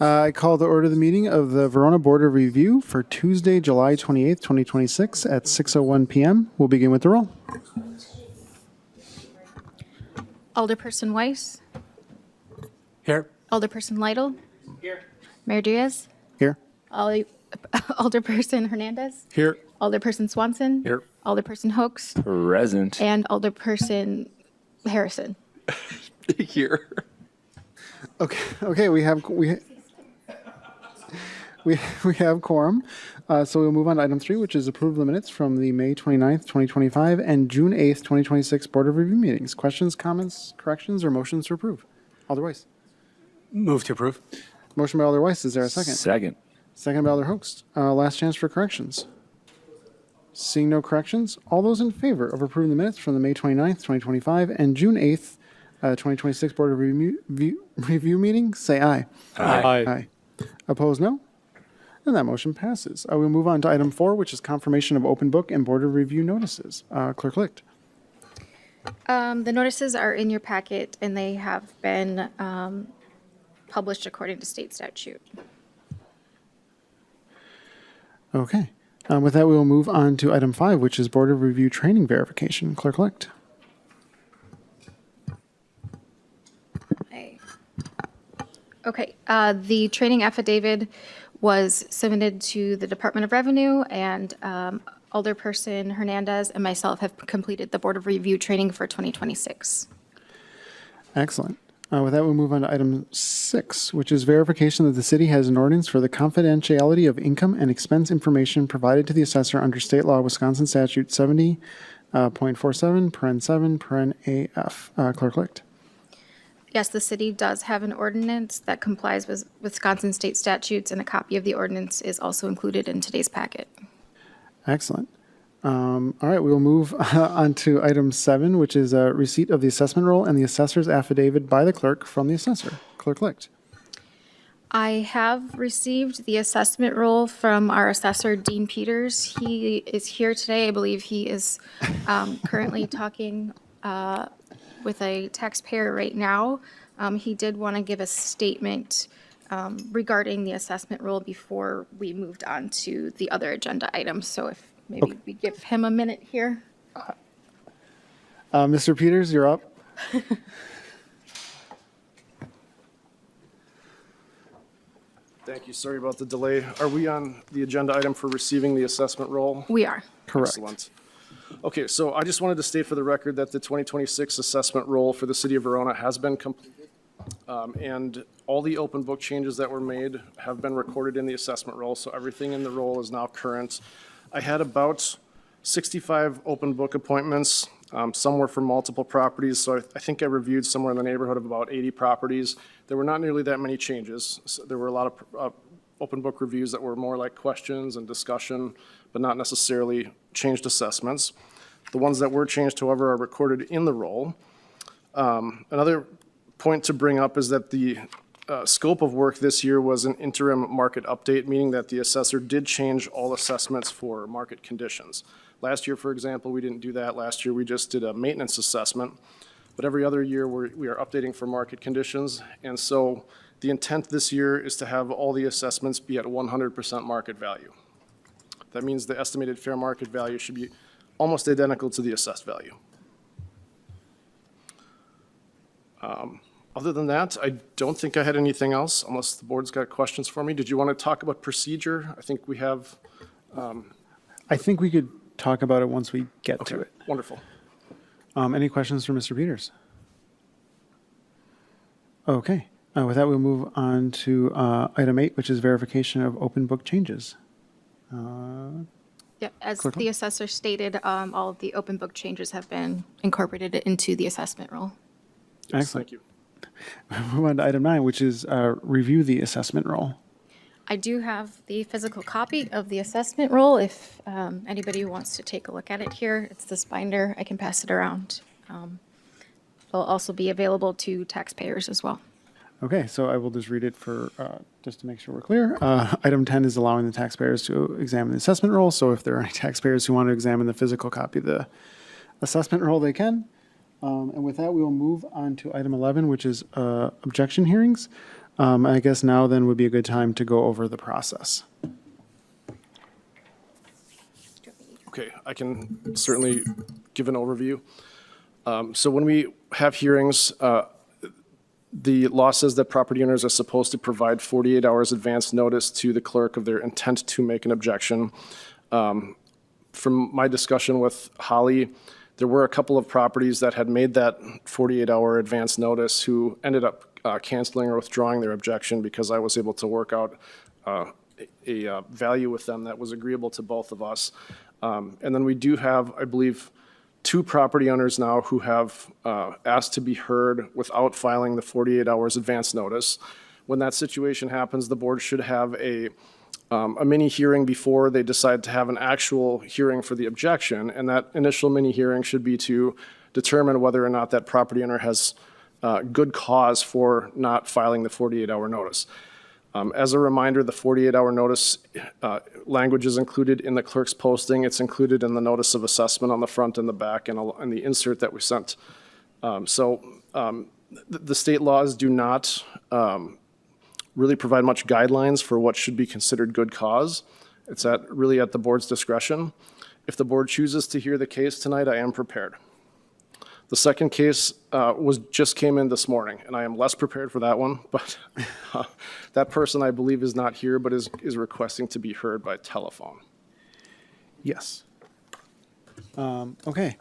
I call to order the meeting of the Verona Board of Review for Tuesday, July 28th, 2026 at 6:01 p.m. We'll begin with the roll. Alderperson Weiss. Here. Alderperson Lytle. Here. Mayor Diaz. Here. Alderperson Hernandez. Here. Alderperson Swanson. Here. Alderperson Hoeks. Present. And Alderperson Harrison. Here. Okay, we have quorum. So we'll move on to item 3, which is approve the minutes from the May 29th, 2025 and June 8th, 2026 Board of Review meetings. Questions, comments, corrections, or motions to approve? Alder Weiss. Move to approve. Motion by Alder Weiss. Is there a second? Second. Second by Alder Hoeks. Last chance for corrections. Seeing no corrections, all those in favor of approving the minutes from the May 29th, 2025 and June 8th, 2026 Board of Review meeting, say aye. Aye. Opposed, no? And that motion passes. We'll move on to item 4, which is confirmation of open book and Board of Review notices. Clerk Licht. The notices are in your packet, and they have been published according to state statute. Okay. With that, we will move on to item 5, which is Board of Review training verification. Clerk Licht. Okay, the training affidavit was submitted to the Department of Revenue, and Alderperson Hernandez and myself have completed the Board of Review training for 2026. Excellent. With that, we'll move on to item 6, which is verification that the city has an ordinance for the confidentiality of income and expense information provided to the assessor under state law, Wisconsin statute 70.47, paren 7, paren AF. Clerk Licht. Yes, the city does have an ordinance that complies with Wisconsin state statutes, and a copy of the ordinance is also included in today's packet. Excellent. All right, we will move on to item 7, which is a receipt of the assessment roll and the assessor's affidavit by the clerk from the assessor. Clerk Licht. I have received the assessment roll from our assessor, Dean Peters. He is here today. I believe he is currently talking with a taxpayer right now. He did want to give a statement regarding the assessment roll before we moved on to the other agenda items. So if maybe we give him a minute here. Mr. Peters, you're up. Thank you. Sorry about the delay. Are we on the agenda item for receiving the assessment roll? We are. Correct. Excellent. Okay, so I just wanted to state for the record that the 2026 assessment roll for the city of Verona has been completed. And all the open book changes that were made have been recorded in the assessment roll, so everything in the roll is now current. I had about 65 open book appointments. Some were for multiple properties, so I think I reviewed somewhere in the neighborhood of about 80 properties. There were not nearly that many changes. So there were a lot of open book reviews that were more like questions and discussion, but not necessarily changed assessments. The ones that were changed, however, are recorded in the roll. Another point to bring up is that the scope of work this year was an interim market update, meaning that the assessor did change all assessments for market conditions. Last year, for example, we didn't do that. Last year, we just did a maintenance assessment. But every other year, we are updating for market conditions. And so the intent this year is to have all the assessments be at 100% market value. That means the estimated fair market value should be almost identical to the assessed value. Other than that, I don't think I had anything else, unless the board's got questions for me. Did you want to talk about procedure? I think we have. I think we could talk about it once we get to it. Wonderful. Any questions for Mr. Peters? Okay. With that, we'll move on to item 8, which is verification of open book changes. Yep, as Clerk? the assessor stated, all of the open book changes have been incorporated into the assessment roll. Yes, Excellent. thank you. Move on to item 9, which is review the assessment roll. I do have the physical copy of the assessment roll if anybody wants to take a look at it here. It's this binder. I can pass it around. It'll also be available to taxpayers as well. Okay, so I will just read it for, just to make sure we're clear. Item 10 is allowing the taxpayers to examine the assessment roll. So if there are any taxpayers who want to examine the physical copy of the assessment roll, they can. And with that, we will move on to item 11, which is objection hearings. I guess now then would be a good time to go over the process. Okay, I can certainly give an overview. So when we have hearings, the law says that property owners are supposed to provide 48 hours advance notice to the clerk of their intent to make an objection. From my discussion with Holly, there were a couple of properties that had made that 48-hour advance notice who ended up canceling or withdrawing their objection because I was able to work out a value with them that was agreeable to both of us. And then we do have, I believe, 2 property owners now who have asked to be heard without filing the 48 hours advance notice. When that situation happens, the board should have a mini hearing before they decide to have an actual hearing for the objection. And that initial mini hearing should be to determine whether or not that property owner has good cause for not filing the 48-hour notice. As a reminder, the 48-hour notice language is included in the clerk's posting. It's included in the notice of assessment on the front and the back and the insert that we sent. The state laws do not really provide much guidelines for what should be considered good cause. It's really at the board's discretion. If the board chooses to hear the case tonight, I am prepared. The second case just came in this morning, and I am less prepared for that one, but that person I believe is not here, but is requesting to be heard by telephone. Yes. Okay.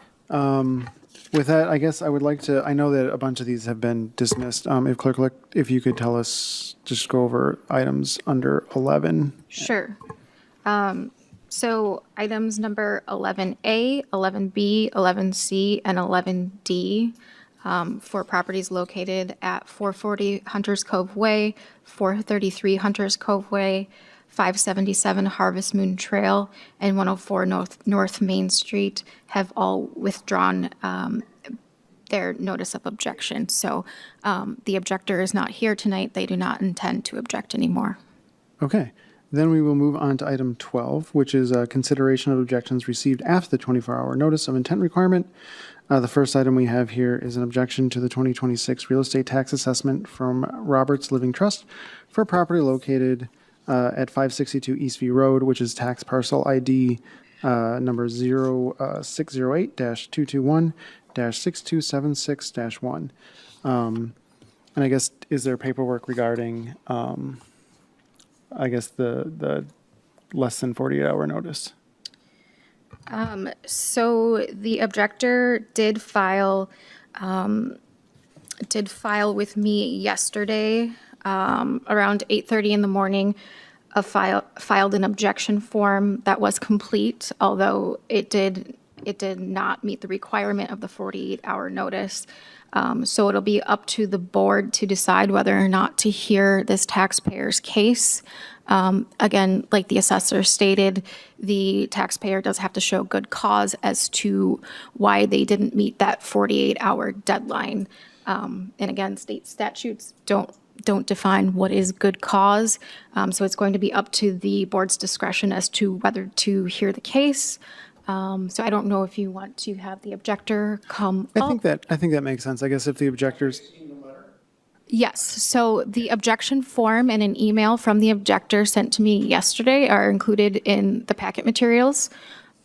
With that, I guess I would like to, I know that a bunch of these have been dismissed. If Clerk, if you could tell us, just go over items under 11. Sure. So items number 11A, 11B, 11C, and 11D for properties located at 440 Hunters Cove Way, 433 Hunters Cove Way, 577 Harvest Moon Trail, and 104 North Main Street have all withdrawn their notice of objection. So the objector is not here tonight. They do not intend to object anymore. Okay. Then we will move on to item 12, which is consideration of objections received after the 24-hour notice of intent requirement. The first item we have here is an objection to the 2026 real estate tax assessment from Roberts Living Trust for property located at 562 Eastview Road, which is tax parcel ID number 0608-221-6276-1. And I guess, is there paperwork regarding I guess the less than 48-hour notice? So the objector did file with me yesterday around 8:30 in the morning. Filed an objection form that was complete, although it did not meet the requirement of the 48-hour notice. So it'll be up to the board to decide whether or not to hear this taxpayer's case. Again, like the assessor stated, the taxpayer does have to show good cause as to why they didn't meet that 48-hour deadline. And again, state statutes don't define what is good cause. So it's going to be up to the board's discretion as to whether to hear the case. So I don't know if you want to have the objector come up. I think that makes sense. I guess if the objectors, Yes, so the objection form and an email from the objector sent to me yesterday are included in the packet materials.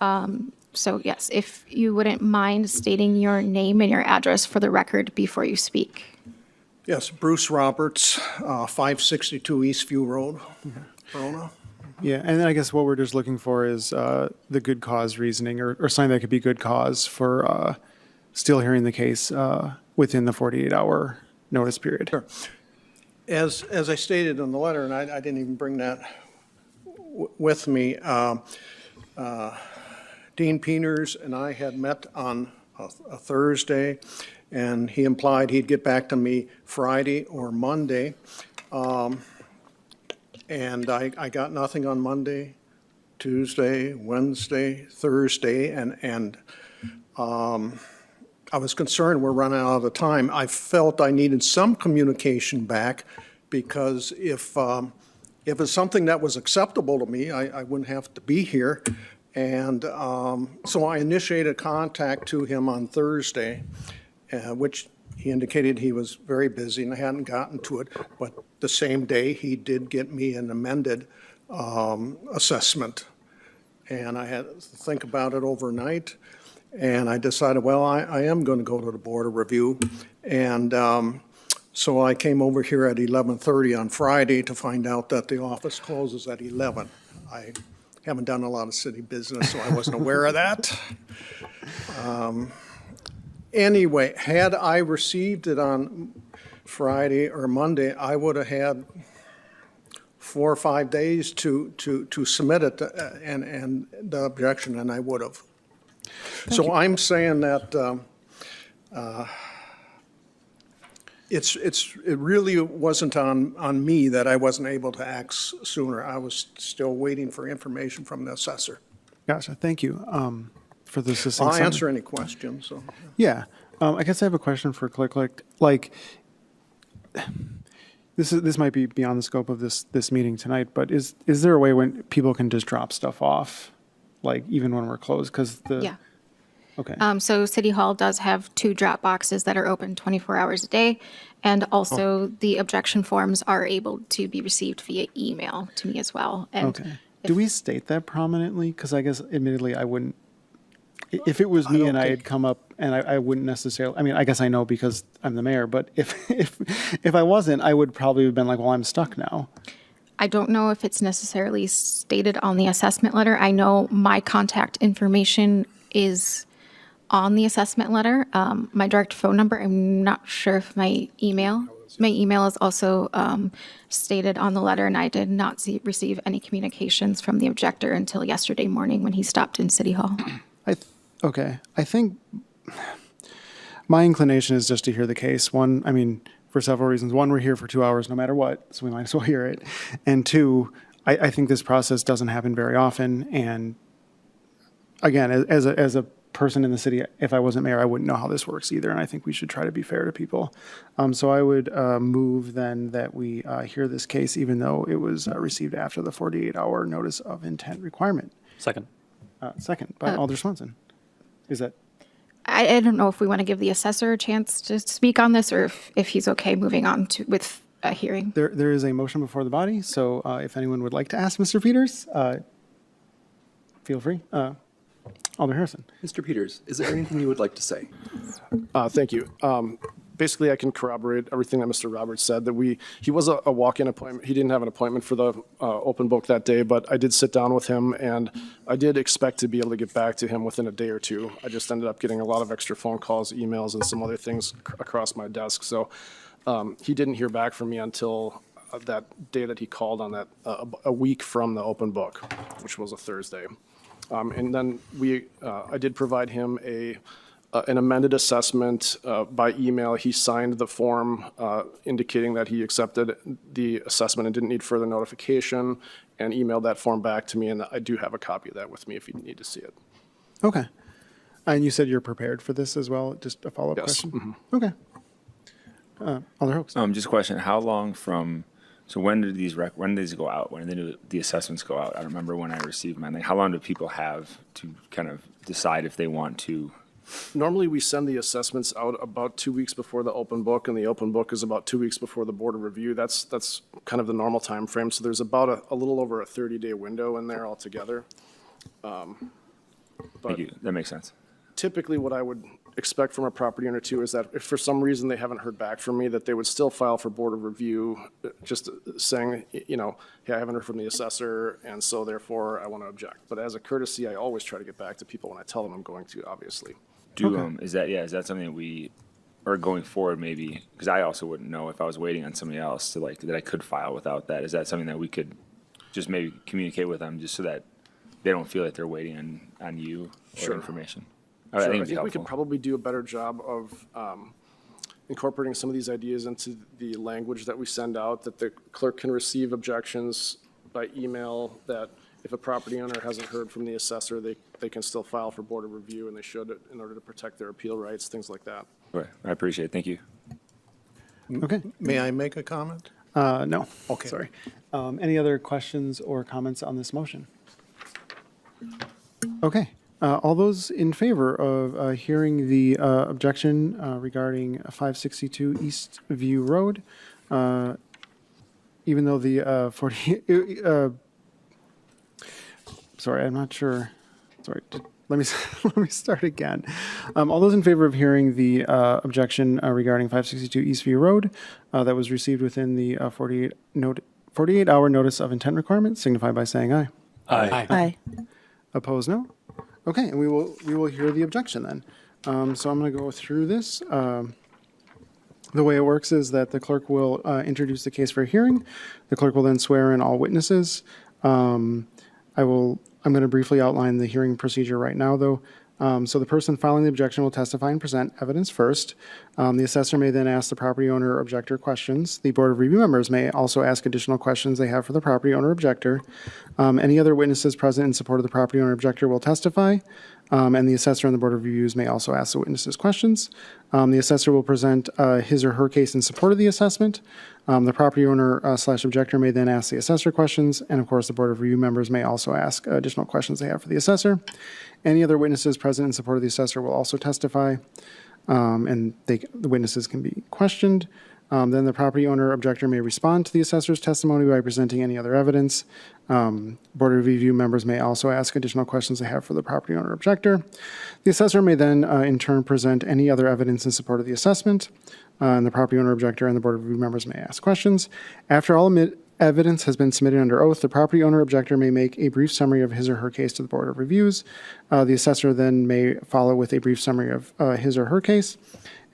So yes, if you wouldn't mind stating your name and your address for the record before you speak. Yes, Bruce Roberts, 562 Eastview Road, Verona. yeah, and then I guess what we're just looking for is the good cause reasoning or something that could be good cause for still hearing the case within the 48-hour notice period. Sure. As I stated in the letter, and I didn't even bring that with me, Dean Peters and I had met on a Thursday, and he implied he'd get back to me Friday or Monday. And I got nothing on Monday, Tuesday, Wednesday, Thursday, and I was concerned we're running out of time. I felt I needed some communication back because if it's something that was acceptable to me, I wouldn't have to be here. And so I initiated contact to him on Thursday, which He indicated he was very busy and hadn't gotten to it, but the same day, he did get me an amended assessment. And I had to think about it overnight, and I decided, well, I am going to go to the Board of Review. And so I came over here at 11:30 on Friday to find out that the office closes at 11. I haven't done a lot of city business, so I wasn't aware of that. Anyway, had I received it on Friday or Monday, I would have had 4 or 5 days to submit it and the objection, and I would have. So I'm saying that it really wasn't on me that I wasn't able to act sooner. I was still waiting for information from the assessor. Gotcha. Thank you for the succinct I'll summary. answer any questions, so. Yeah. I guess I have a question for Click. Like, this might be beyond the scope of this meeting tonight, but is there a way when people can just drop stuff off, like even when we're closed? Yeah. Okay. So City Hall does have 2 drop boxes that are open 24 hours a day. And also the objection forms are able to be received via email to me as well. And Okay. Do we state that prominently? Because I guess admittedly I wouldn't, if it was me and I had come up and I wouldn't necessarily, I mean, I guess I know because I'm the mayor, but if I wasn't, I would probably have been like, well, I'm stuck now. I don't know if it's necessarily stated on the assessment letter. I know my contact information is on the assessment letter. My direct phone number, I'm not sure if my email is also stated on the letter, and I did not receive any communications from the objector until yesterday morning when he stopped in City Hall. Okay. I think my inclination is just to hear the case. One, I mean, for several reasons. One, we're here for 2 hours no matter what, so we might as well hear it. And two, I think this process doesn't happen very often. And again, as a person in the city, if I wasn't mayor, I wouldn't know how this works either. And I think we should try to be fair to people. So I would move then that we hear this case, even though it was received after the 48-hour notice of intent requirement. Second. Second by Alder Swanson. Is that? I don't know if we want to give the assessor a chance to speak on this or if he's okay moving on with a hearing. There is a motion before the body, so if anyone would like to ask Mr. Peters, feel free. Alder Harrison. Mr. Peters, is there anything you would like to say? Thank you. Basically, I can corroborate everything that Mr. Roberts said, that he was a walk-in appointment. He didn't have an appointment for the open book that day, but I did sit down with him, and I did expect to be able to get back to him within a day or two. I just ended up getting a lot of extra phone calls, emails, and some other things across my desk. So he didn't hear back from me until that day that he called on that, a week from the open book, which was a Thursday. And then I did provide him an amended assessment by email. He signed the form indicating that he accepted the assessment and didn't need further notification, and emailed that form back to me, and I do have a copy of that with me if you need to see it. Okay. And you said you're prepared for this as well? Just a follow-up Yes. question? Okay. Alder Hoeks. Just a question, how long from, so when did these go out? When did the assessments go out? I don't remember when I received mine. Like, how long do people have to kind of decide if they want to? Normally, we send the assessments out about 2 weeks before the open book, and the open book is about 2 weeks before the board of review. That's kind of the normal time frame. So there's about a little over a 30-day window in there altogether. Thank you, that makes sense. Typically, what I would expect from a property owner too is that if for some reason they haven't heard back from me, that they would still file for board of review, just saying, hey, I haven't heard from the assessor, and so therefore I want to object. But as a courtesy, I always try to get back to people when I tell them I'm going to, obviously. Is that something that we are going forward maybe, because I also wouldn't know if I was waiting on somebody else to that I could file without that. Is that something that we could just maybe communicate with them just so that they don't feel like they're waiting on you or information? Sure. I I think think we could probably do a better job of incorporating some of these ideas into the language that we send out, that the clerk can receive objections by email, that if a property owner hasn't heard from the assessor, they can still file for board of review, and they should in order to protect their appeal rights, things like that. Right. I appreciate it. Thank you. Okay. May I make a comment? No. Okay. Sorry. Any other questions or comments on this motion? Okay. All those in favor of hearing the objection regarding 562 East View Road, even though the 40, sorry, I'm not sure. Sorry, let me let me start again. All those in favor of hearing the objection regarding 562 Eastview Road that was received within the 48-hour notice of intent requirement signify by saying aye. Aye. Aye. Opposed, no. Okay, and we will hear the objection then. So I'm going to go through this. The way it works is that the clerk will introduce the case for hearing. The clerk will then swear in all witnesses. I'm going to briefly outline the hearing procedure right now, though. So the person filing the objection will testify and present evidence first. The assessor may then ask the property owner or objector questions. The Board of Review members may also ask additional questions they have for the property owner or objector. Any other witnesses present in support of the property owner or objector will testify. And the assessor and the Board of Reviews may also ask the witnesses questions. The assessor will present his or her case in support of the assessment. The property owner slash objector may then ask the assessor questions. And of course, the Board of Review members may also ask additional questions they have for the assessor. Any other witnesses present in support of the assessor will also testify, and the witnesses can be questioned. Then the property owner or objector may respond to the assessor's testimony by presenting any other evidence. Board of Review members may also ask additional questions they have for the property owner or objector. The assessor may then, in turn, present any other evidence in support of the assessment, and the property owner, objector, and the Board of Review members may ask questions. After all evidence has been submitted under oath, the property owner or objector may make a brief summary of his or her case to the Board of Reviews. The assessor then may follow with a brief summary of his or her case.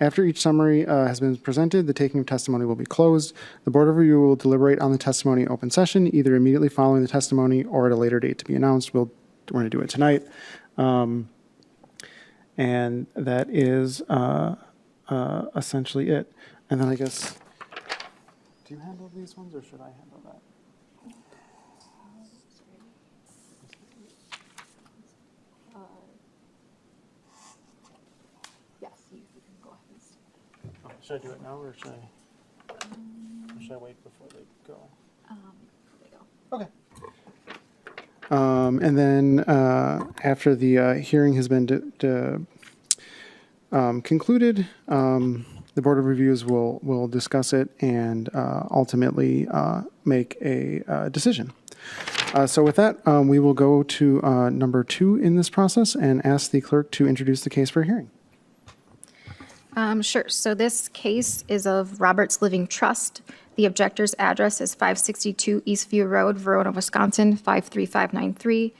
After each summary has been presented, the taking of testimony will be closed. The Board of Review will deliberate on the testimony in open session, either immediately following the testimony or at a later date to be announced. We're going to do it tonight. And that is essentially it. And then I guess, do you handle these ones or should I handle that? Yes, you can go ahead. Should I do it now or should I wait before they go? Okay. And then after the hearing has been concluded, the Board of Reviews will discuss it and ultimately make a decision. So with that, we will go to number 2 in this process and ask the clerk to introduce the case for hearing. Sure. So this case is of Roberts Living Trust. The objector's address is 562 Eastview Road, Verona, Wisconsin, 53593.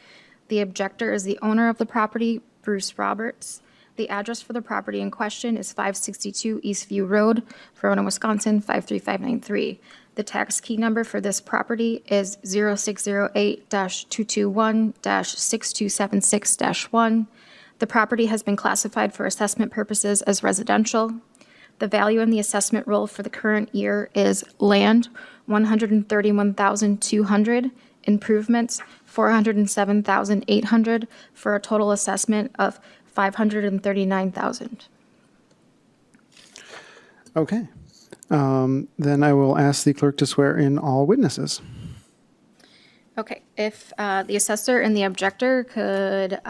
The objector is the owner of the property, Bruce Roberts. The address for the property in question is 562 Eastview Road, Verona, Wisconsin, 53593. The tax key number for this property is 0608-221-6276-1. The property has been classified for assessment purposes as residential. The value in the assessment roll for the current year is land, $131,200, improvements, $407,800, for a total assessment of $539,000. Okay. Then I will ask the clerk to swear in all witnesses. Okay, if the assessor and the objector could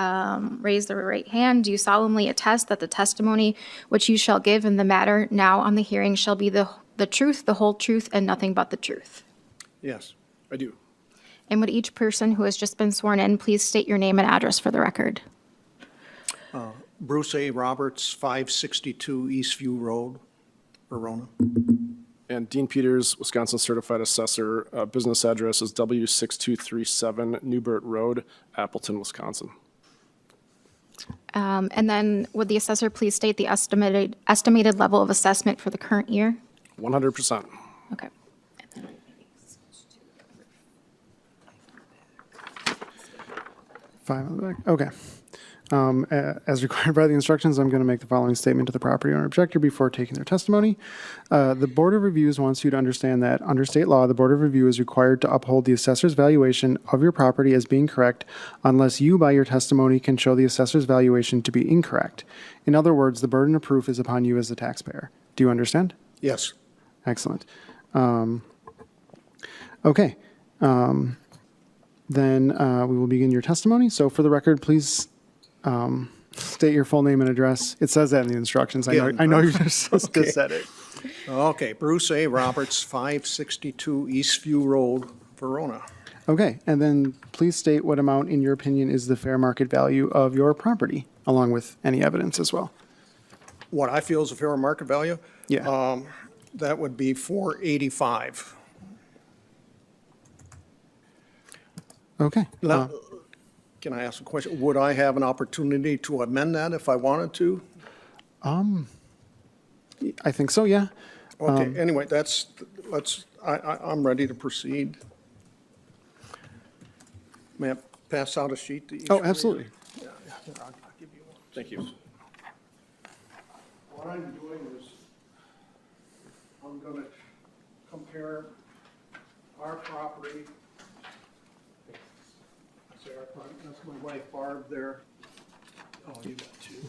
raise their right hand, do you solemnly attest that the testimony which you shall give in the matter now on the hearing shall be the truth, the whole truth, and nothing but the truth? Yes, I do. And would each person who has just been sworn in please state your name and address for the record? Bruce A. Roberts, 562 Eastview Road, Verona. And Dean Peters, Wisconsin Certified Assessor, business address is W6237 Newbert Road, Appleton, Wisconsin. And then would the assessor please state the estimated level of assessment for the current year? 100%. Okay. Five on the back. Okay. As required by the instructions, I'm going to make the following statement to the property owner objector before taking their testimony. The Board of Reviews wants you to understand that under state law, the Board of Review is required to uphold the assessor's valuation of your property as being correct unless you, by your testimony, can show the assessor's valuation to be incorrect. In other words, the burden of proof is upon you as the taxpayer. Do you understand? Yes. Excellent. Okay. Then we will begin your testimony. So for the record, please state your full name and address. It says that in the instructions. I know you just said it. Okay, Bruce A. Roberts, 562 Eastview Road, Verona. Okay, and then please state what amount, in your opinion, is the fair market value of your property, along with any evidence as well. What I feel is a fair market value? Yeah. That would be 485. Okay. Now, can I ask a question? Would I have an opportunity to amend that if I wanted to? I think so, yeah. Okay, anyway, I'm ready to proceed. May I pass out a sheet to each? Oh, one of you? absolutely. Yeah, I'll give you one. Thank you. What I'm doing is, I'm going to compare our property. I say our property, that's my wife Barb there. Oh, you got two.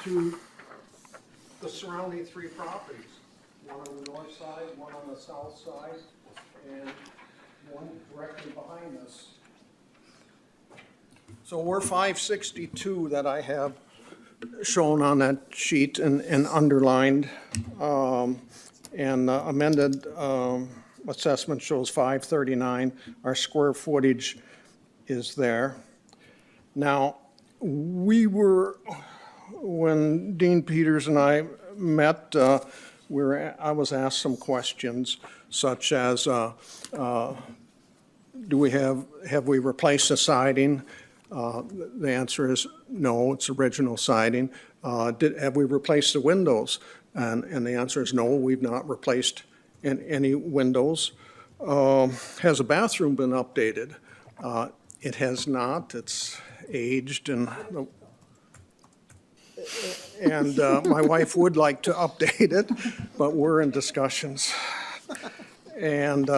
To the surrounding three properties, one on the north side, one on the south side, and one directly behind us. So we're 562 that I have shown on that sheet and underlined. And amended assessment shows 539. Our square footage is there. Now, when Dean Peters and I met, I was asked some questions such as, have we replaced the siding? The answer is no, it's original siding. Have we replaced the windows? And the answer is no, we've not replaced any windows. Has the bathroom been updated? It has not. It's aged and my wife would like to update it, but we're in discussions. And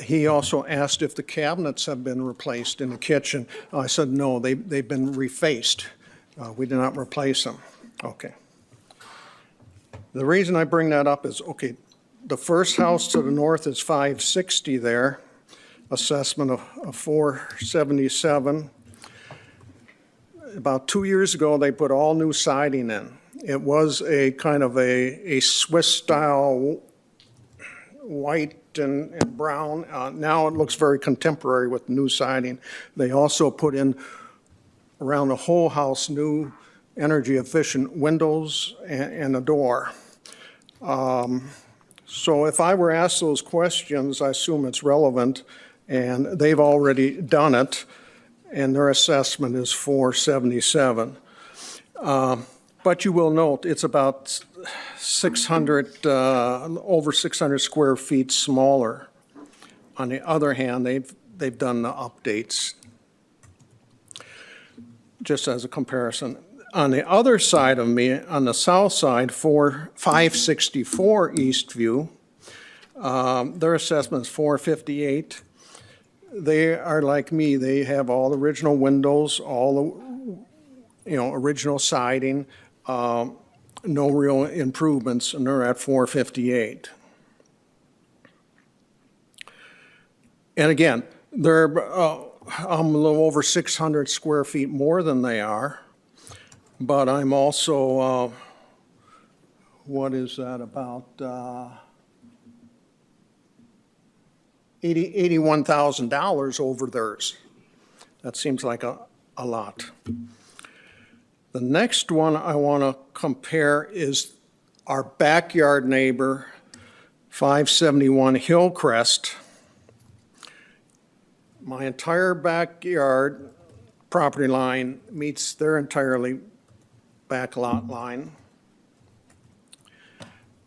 he also asked if the cabinets have been replaced in the kitchen. I said, no, they've been refaced. We did not replace them. Okay. The reason I bring that up is, okay, the first house to the north is 560 there, assessment of 477. About 2 years ago, they put all new siding in. It was a kind of a Swiss-style white and brown. Now it looks very contemporary with new siding. They also put in around the whole house new energy-efficient windows and a door. So if I were asked those questions, I assume it's relevant, and they've already done it, and their assessment is 477. But you will note, it's about 600, over 600 square feet smaller. On the other hand, they've done the updates, just as a comparison. On the other side of me, on the south side, 564 Eastview, their assessment is 458. They are like me, they have all the original windows, all the, original siding, no real improvements, and they're at 458. And again, they're I'm a little over 600 square feet more than they are, but I'm also, what is that, about $81,000 over theirs. That seems like a lot. The next one I want to compare is our backyard neighbor, 571 Hillcrest. My entire backyard property line meets their entirely back lot line.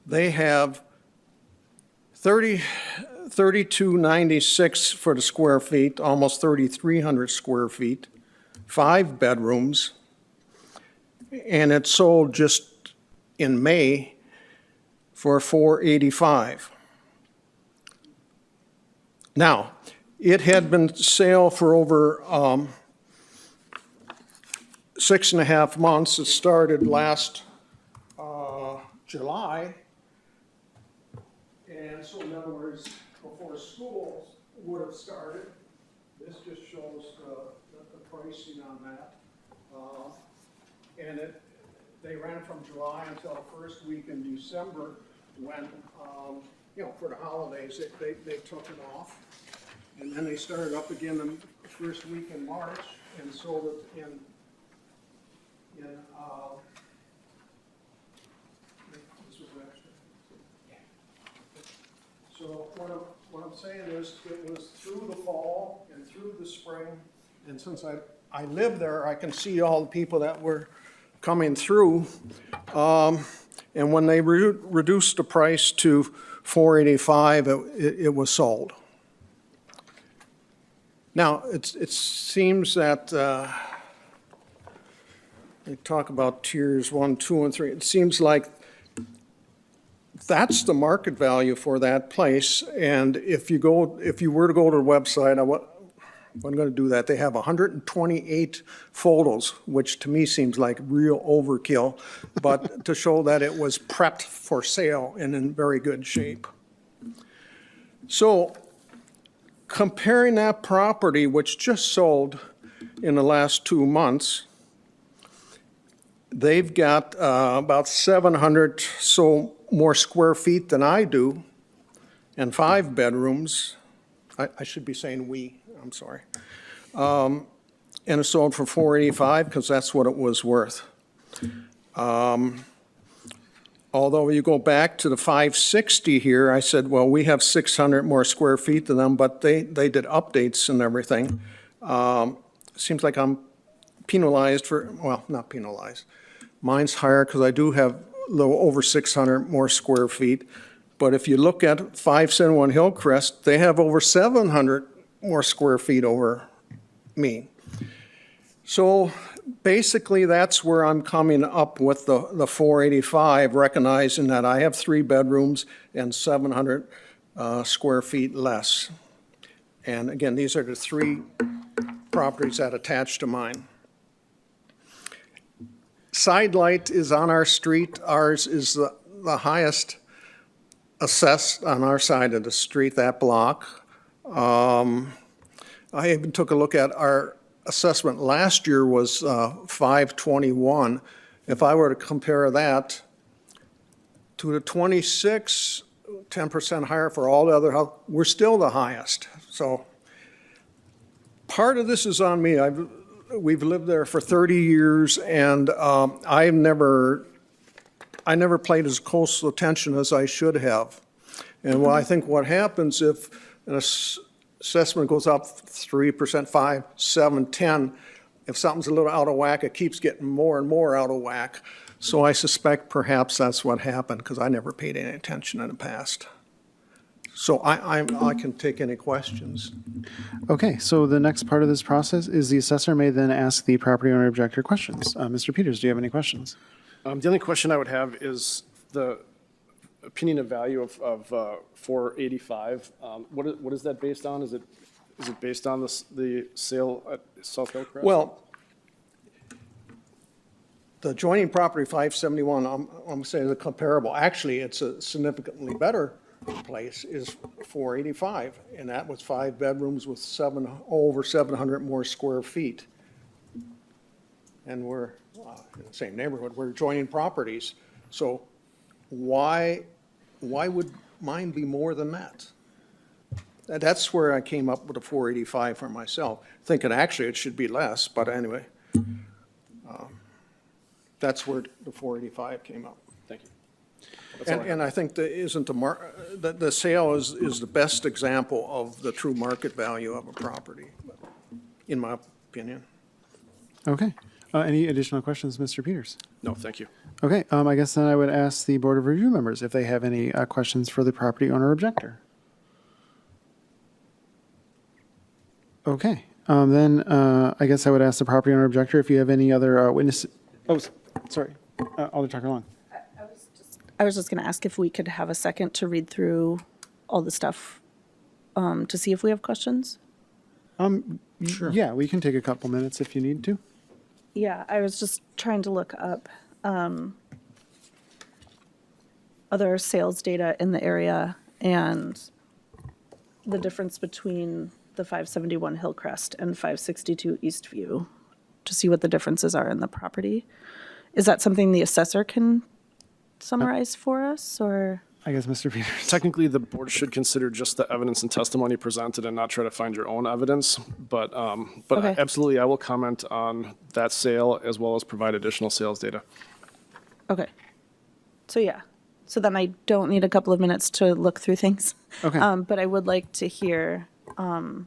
They have 3296 for the square feet, almost 3,300 square feet, 5 bedrooms, and it sold just in May for $485. Now, it had been sale for over 6.5 months. It started last July. And so in other words, before school would have started, This just shows the pricing on that. And they ran from July until the first week in December when, for the holidays, they took it off. And then they started up again the first week in March and sold it in this was extra. So what I'm saying is, it was through the fall and through the spring, and since I live there, I can see all the people that were coming through. And when they reduced the price to $485, it was sold. Now, it seems that they talk about tiers 1, 2, and 3. It seems like that's the market value for that place. And if you were to go to the website, I'm going to do that. They have 128 photos, which to me seems like real overkill, but to show that it was prepped for sale and in very good shape. So comparing that property, which just sold in the last 2 months, they've got about 700 so more square feet than I do, and 5 bedrooms. I should be saying we, I'm sorry. And it sold for $485 because that's what it was worth. Although you go back to the 560 here, I said, well, we have 600 more square feet than them, but they did updates and everything. Seems like I'm penalized for, well, not penalized. Mine's higher because I do have a little over 600 more square feet. But if you look at 571 Hillcrest, they have over 700 more square feet over me. So basically, that's where I'm coming up with the 485, recognizing that I have 3 bedrooms and 700 square feet less. And again, these are the 3 properties that attach to mine. Sidelight is on our street. Ours is the highest assessed on our side of the street, that block. I even took a look at our assessment last year was 521. If I were to compare that to the 26, 10% higher for all the other, we're still the highest. So part of this is on me. We've lived there for 30 years, and I never paid as close attention as I should have. And well, I think what happens if an assessment goes up 3%, 5, 7, 10, if something's a little out of whack, it keeps getting more and more out of whack. So I suspect perhaps that's what happened, because I never paid any attention in the past. So I can take any questions. Okay, so the next part of this process is the assessor may then ask the property owner objector questions. Mr. Peters, do you have any questions? The only question I would have is the opinion of value of 485. What is that based on? Is it based on the sale at South Hillcrest? Well, the adjoining property 571, I'm saying is comparable. Actually, it's a significantly better place, is 485, and that was 5 bedrooms with over 700 more square feet. And we're in the same neighborhood. We're adjoining properties. So why would mine be more than that? That's where I came up with a 485 for myself, thinking actually it should be less, but anyway. That's where the 485 came up. Thank you. That's all I have. And I think the sale is the best example of the true market value of a property, in my opinion. Okay. Any additional questions, Mr. Peters? No, thank you. Okay, I guess then I would ask the Board of Review members if they have any questions for the property owner objector. Okay, then I guess I would ask the property owner objector if you have any other witness. Oh, sorry, Alder Tucker Long. I was just going to ask if we could have a second to read through all the stuff to see if we have questions. Sure. Yeah, we can take a couple minutes if you need to. Yeah, I was just trying to look up other sales data in the area and the difference between the 571 Hillcrest and 562 Eastview to see what the differences are in the property. Is that something the assessor can summarize for us, or? I guess Mr. Peters. Technically, the board should consider just the evidence and testimony presented and not try to find your own evidence. But Okay. absolutely, I will comment on that sale as well as provide additional sales data. Okay. So yeah, so then I don't need a couple of minutes to look through things. Okay. But I would like to hear the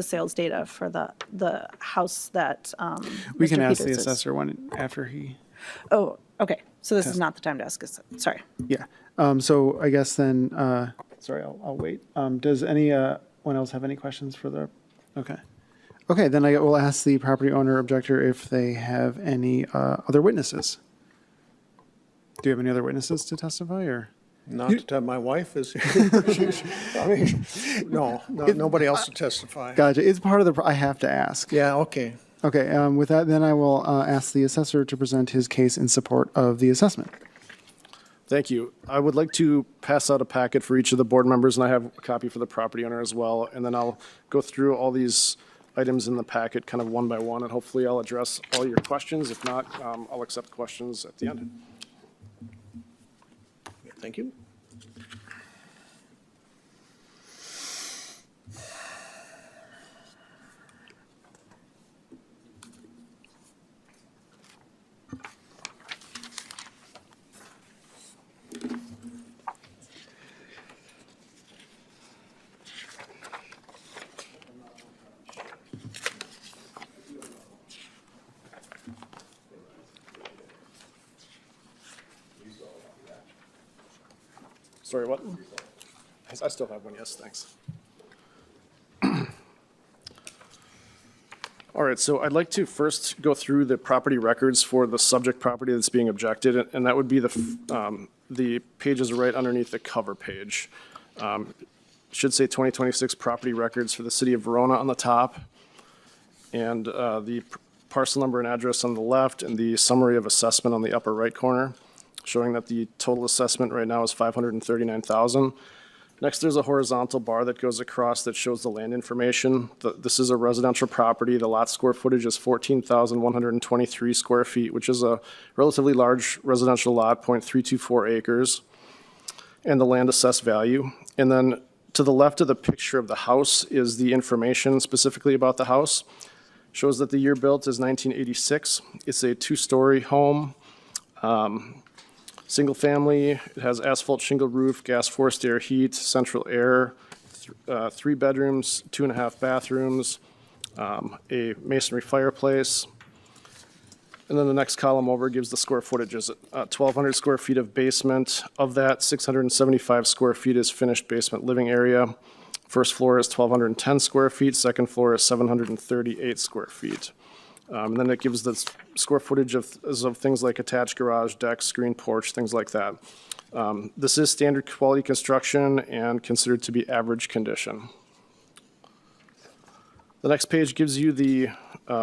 sales data for the house that We Mr. can ask the Peters is. assessor when, after he, Oh, okay. So this is not the time to ask us. Sorry. yeah. So I guess then, sorry, I'll wait. Does anyone else have any questions for the, okay. Okay, then I will ask the property owner objector if they have any other witnesses. Do you have any other witnesses to testify, or? Not that my wife is here. I mean, no, nobody else to testify. Gotcha, it's part of the, I have to ask. Yeah, okay. Okay, with that, then I will ask the assessor to present his case in support of the assessment. Thank you. I would like to pass out a packet for each of the board members, and I have a copy for the property owner as well. And then I'll go through all these items in the packet kind of one by one, and hopefully I'll address all your questions. If not, I'll accept questions at the end. Thank you. Sorry, what? I still have one, yes, thanks. All right, so I'd like to first go through the property records for the subject property that's being objected, and that would be the pages right underneath the cover page. Should say 2026 property records for the city of Verona on the top, and the parcel number and address on the left, and the summary of assessment on the upper right corner, showing that the total assessment right now is $539,000. Next, there's a horizontal bar that goes across that shows the land information. This is a residential property. The lot square footage is 14,123 square feet, which is a relatively large residential lot, 0.324 acres, and the land assessed value. And then to the left of the picture of the house is the information specifically about the house. Shows that the year built is 1986. It's a two-story home. Single family, it has asphalt shingle roof, gas forced air heat, central air, 3 bedrooms, 2.5 bathrooms, a masonry fireplace. And then the next column over gives the square footages. 1,200 square feet of basement. Of that, 675 square feet is finished basement living area. First floor is 1,210 square feet, second floor is 738 square feet. And then it gives the square footage of things like attached garage, deck, screen porch, things like that. This is standard quality construction and considered to be average condition. The next page gives you the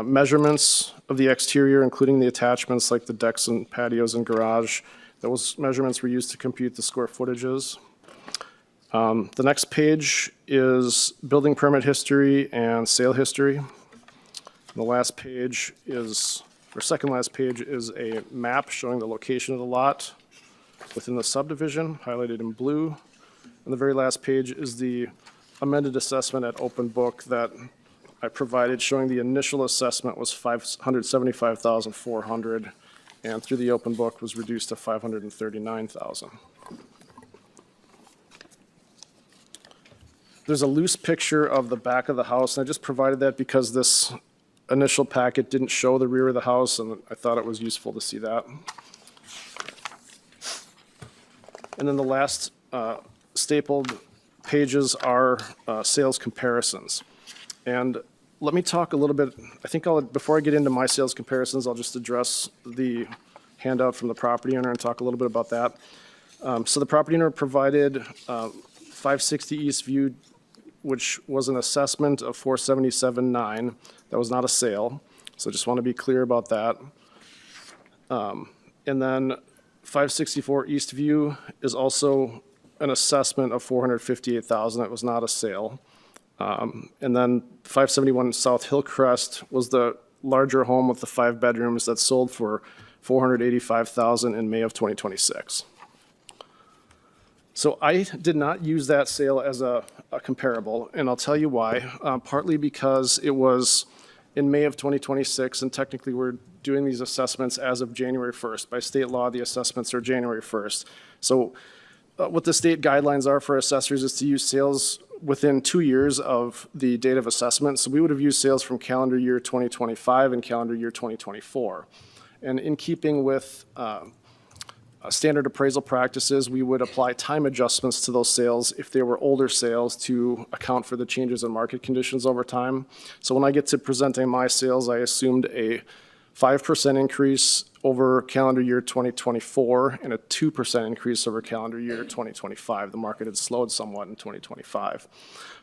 measurements of the exterior, including the attachments like the decks and patios and garage. Those measurements were used to compute the square footages. The next page is building permit history and sale history. The last page is, or second last page, is a map showing the location of the lot within the subdivision, highlighted in blue. And the very last page is the amended assessment at open book that I provided, showing the initial assessment was $575,400, and through the open book was reduced to $539,000. There's a loose picture of the back of the house, and I just provided that because this initial packet didn't show the rear of the house, and I thought it was useful to see that. And then the last stapled pages are sales comparisons. And let me talk a little bit, before I get into my sales comparisons, I'll just address the handout from the property owner and talk a little bit about that. So the property owner provided 560 Eastview, which was an assessment of $477,900. That was not a sale, so just want to be clear about that. And then 564 Eastview is also an assessment of $458,000. That was not a sale. And then 571 South Hillcrest was the larger home with the 5 bedrooms that sold for $485,000 in May of 2026. So I did not use that sale as a comparable, and I'll tell you why. Partly because it was in May of 2026, and technically we're doing these assessments as of January 1st. By state law, the assessments are January 1st. So what the state guidelines are for assessors is to use sales within 2 years of the date of assessment. So we would have used sales from calendar year 2025 and calendar year 2024. And in keeping with standard appraisal practices, we would apply time adjustments to those sales if they were older sales to account for the changes in market conditions over time. So when I get to presenting my sales, I assumed a 5% increase over calendar year 2024 and a 2% increase over calendar year 2025. The market had slowed somewhat in 2025.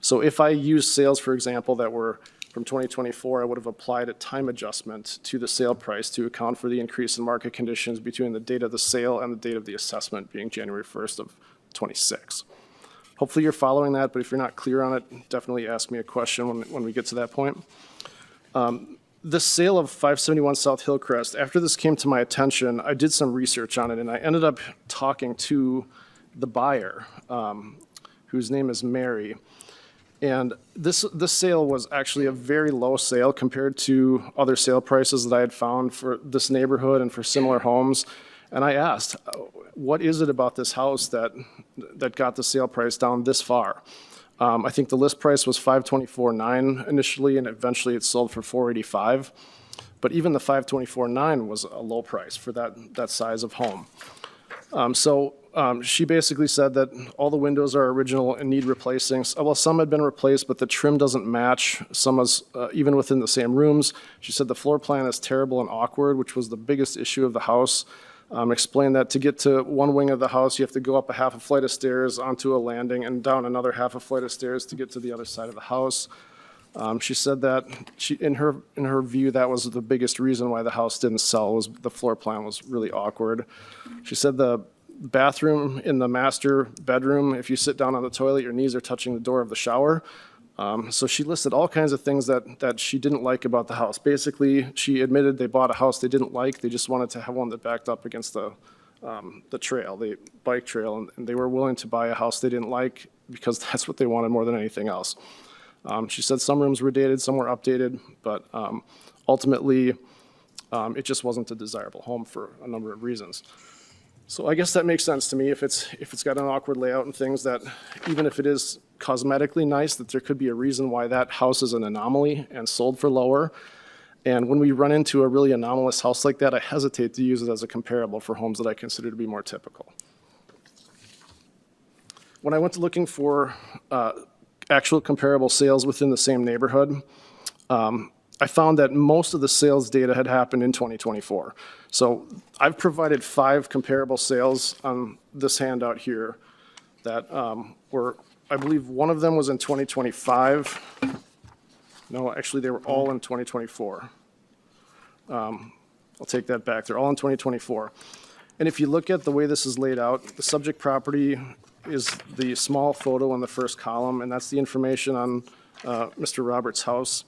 So if I use sales, for example, that were from 2024, I would have applied a time adjustment to the sale price to account for the increase in market conditions between the date of the sale and the date of the assessment being January 1st of 26. Hopefully you're following that, but if you're not clear on it, definitely ask me a question when we get to that point. The sale of 571 South Hillcrest, after this came to my attention, I did some research on it, and I ended up talking to the buyer, whose name is Mary. And this sale was actually a very low sale compared to other sale prices that I had found for this neighborhood and for similar homes. And I asked, what is it about this house that got the sale price down this far? I think the list price was $524,900 initially, and eventually it sold for $485,000. But even the $524,900 was a low price for that size of home. She basically said that all the windows are original and need replacing. Well, some had been replaced, but the trim doesn't match. Some is even within the same rooms. She said the floor plan is terrible and awkward, which was the biggest issue of the house. Explained that to get to one wing of the house, you have to go up a half a flight of stairs onto a landing and down another half a flight of stairs to get to the other side of the house. She said that in her view, that was the biggest reason why the house didn't sell, was the floor plan was really awkward. She said the bathroom in the master bedroom, if you sit down on the toilet, your knees are touching the door of the shower. So she listed all kinds of things that she didn't like about the house. Basically, she admitted they bought a house they didn't like. They just wanted to have one that backed up against the trail, the bike trail, and they were willing to buy a house they didn't like because that's what they wanted more than anything else. She said some rooms were dated, some were updated, but ultimately, it just wasn't a desirable home for a number of reasons. So I guess that makes sense to me if it's got an awkward layout and things, that even if it is cosmetically nice, that there could be a reason why that house is an anomaly and sold for lower. And when we run into a really anomalous house like that, I hesitate to use it as a comparable for homes that I consider to be more typical. When I went to looking for actual comparable sales within the same neighborhood, I found that most of the sales data had happened in 2024. So I've provided 5 comparable sales on this handout here that were, I believe one of them was in 2025. No, actually they were all in 2024. I'll take that back. They're all in 2024. And if you look at the way this is laid out, the subject property is the small photo in the first column, and that's the information on Mr. Roberts' house.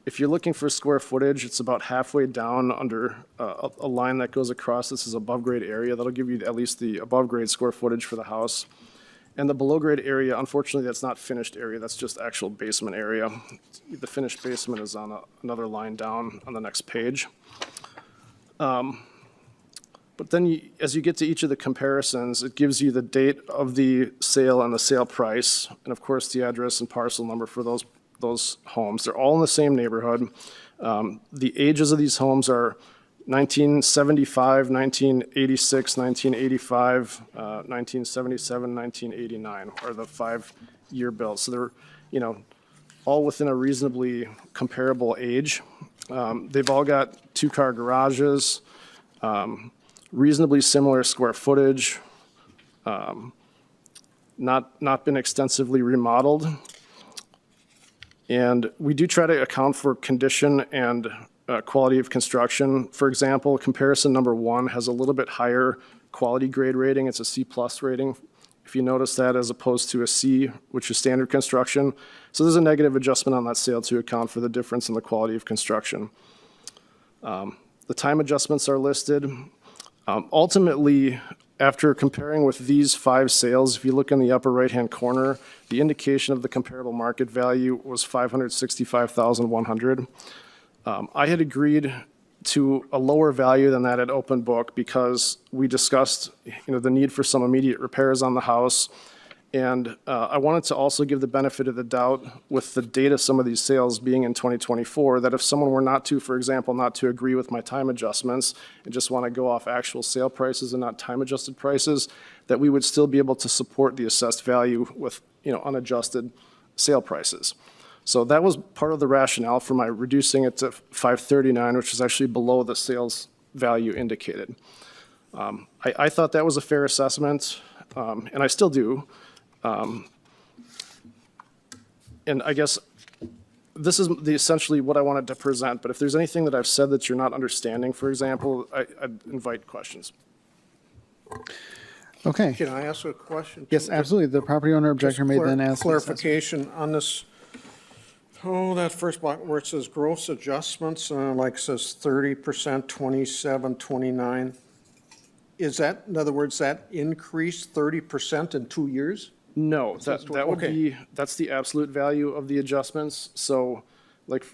If you're looking for square footage, it's about halfway down under a line that goes across. This is above grade area. That'll give you at least the above grade square footage for the house. And the below grade area, unfortunately, that's not finished area. That's just actual basement area. The finished basement is on another line down on the next page. But then as you get to each of the comparisons, it gives you the date of the sale and the sale price, and of course the address and parcel number for those homes. They're all in the same neighborhood. The ages of these homes are 1975, 1986, 1985, 1977, 1989 are the 5-year builds. So they're, all within a reasonably comparable age. They've all got 2-car garages, reasonably similar square footage, not been extensively remodeled. And we do try to account for condition and quality of construction. For example, comparison number 1 has a little bit higher quality grade rating. It's a C+ rating. if you notice that, as opposed to a C, which is standard construction. So there's a negative adjustment on that sale to account for the difference in the quality of construction. The time adjustments are listed. Ultimately, after comparing with these 5 sales, if you look in the upper right-hand corner, the indication of the comparable market value was $565,100. I had agreed to a lower value than that at open book because we discussed, the need for some immediate repairs on the house. And I wanted to also give the benefit of the doubt with the date of some of these sales being in 2024, that if someone were not to, for example, not to agree with my time adjustments and just want to go off actual sale prices and not time adjusted prices, that we would still be able to support the assessed value with, unadjusted sale prices. So that was part of the rationale for my reducing it to 539, which is actually below the sales value indicated. I thought that was a fair assessment, and I still do. And I guess this is essentially what I wanted to present, but if there's anything that I've said that you're not understanding, for example, I'd invite questions. Okay. Can I ask a question? Yes, absolutely. The property owner objector may then ask. the assessor. Clarification on this, that first block where it says gross adjustments, like it says 30%, 27, 29. Is that, in other words, that increased 30% in 2 years? No, that would okay. be, that's the absolute value of the adjustments. So like,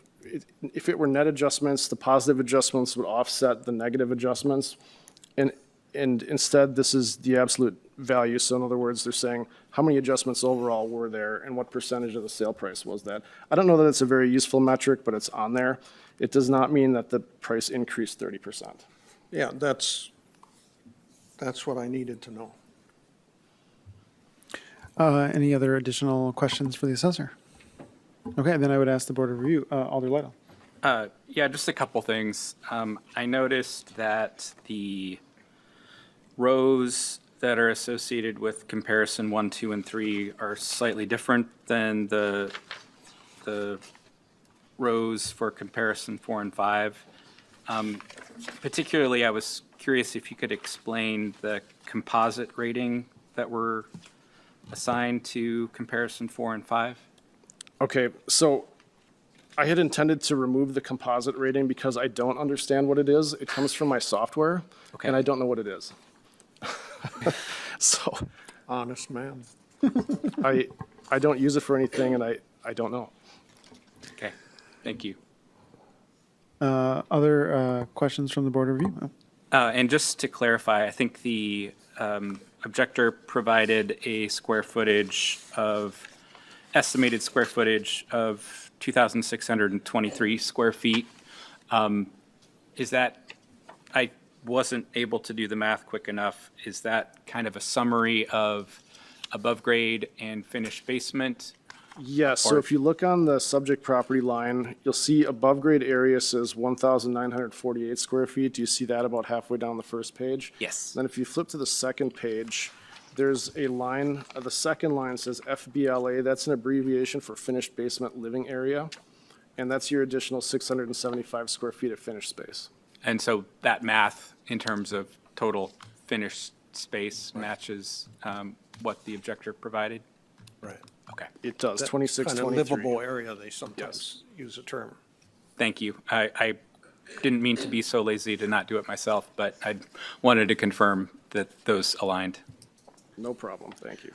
if it were net adjustments, the positive adjustments would offset the negative adjustments. And instead, this is the absolute value. So in other words, they're saying how many adjustments overall were there and what percentage of the sale price was that. I don't know that it's a very useful metric, but it's on there. It does not mean that the price increased 30%. Yeah, that's what I needed to know. Any other additional questions for the assessor? Okay, then I would ask the Board of Review, Alder Lytle. Yeah, just a couple things. I noticed that the rows that are associated with comparison 1, 2, and 3 are slightly different than the rows for comparison 4 and 5. Particularly, I was curious if you could explain the composite rating that were assigned to comparison 4 and 5. Okay, so I had intended to remove the composite rating because I don't understand what it is. It comes from my software, Okay. and I don't know what it is. So Honest man. I don't use it for anything, and I don't know. Okay, thank you. Other questions from the Board of Review? And just to clarify, I think the objector provided a estimated square footage of 2,623 square feet. Is that, I wasn't able to do the math quick enough. Is that kind of a summary of above grade and finished basement? Yes, so Or- if you look on the subject property line, you'll see above grade area says 1,948 square feet. Do you see that about halfway down the first page? Yes. Then if you flip to the second page, there's a line, the second line says FBLA. That's an abbreviation for finished basement living area. And that's your additional 675 square feet of finished space. And so that math in terms of total finished space matches what the objector provided? Right. Okay, It does, That 2623. Kind of livable area, they sometimes use a term. thank you. I didn't mean to be so lazy to not do it myself, but I wanted to confirm that those aligned. No problem, thank you.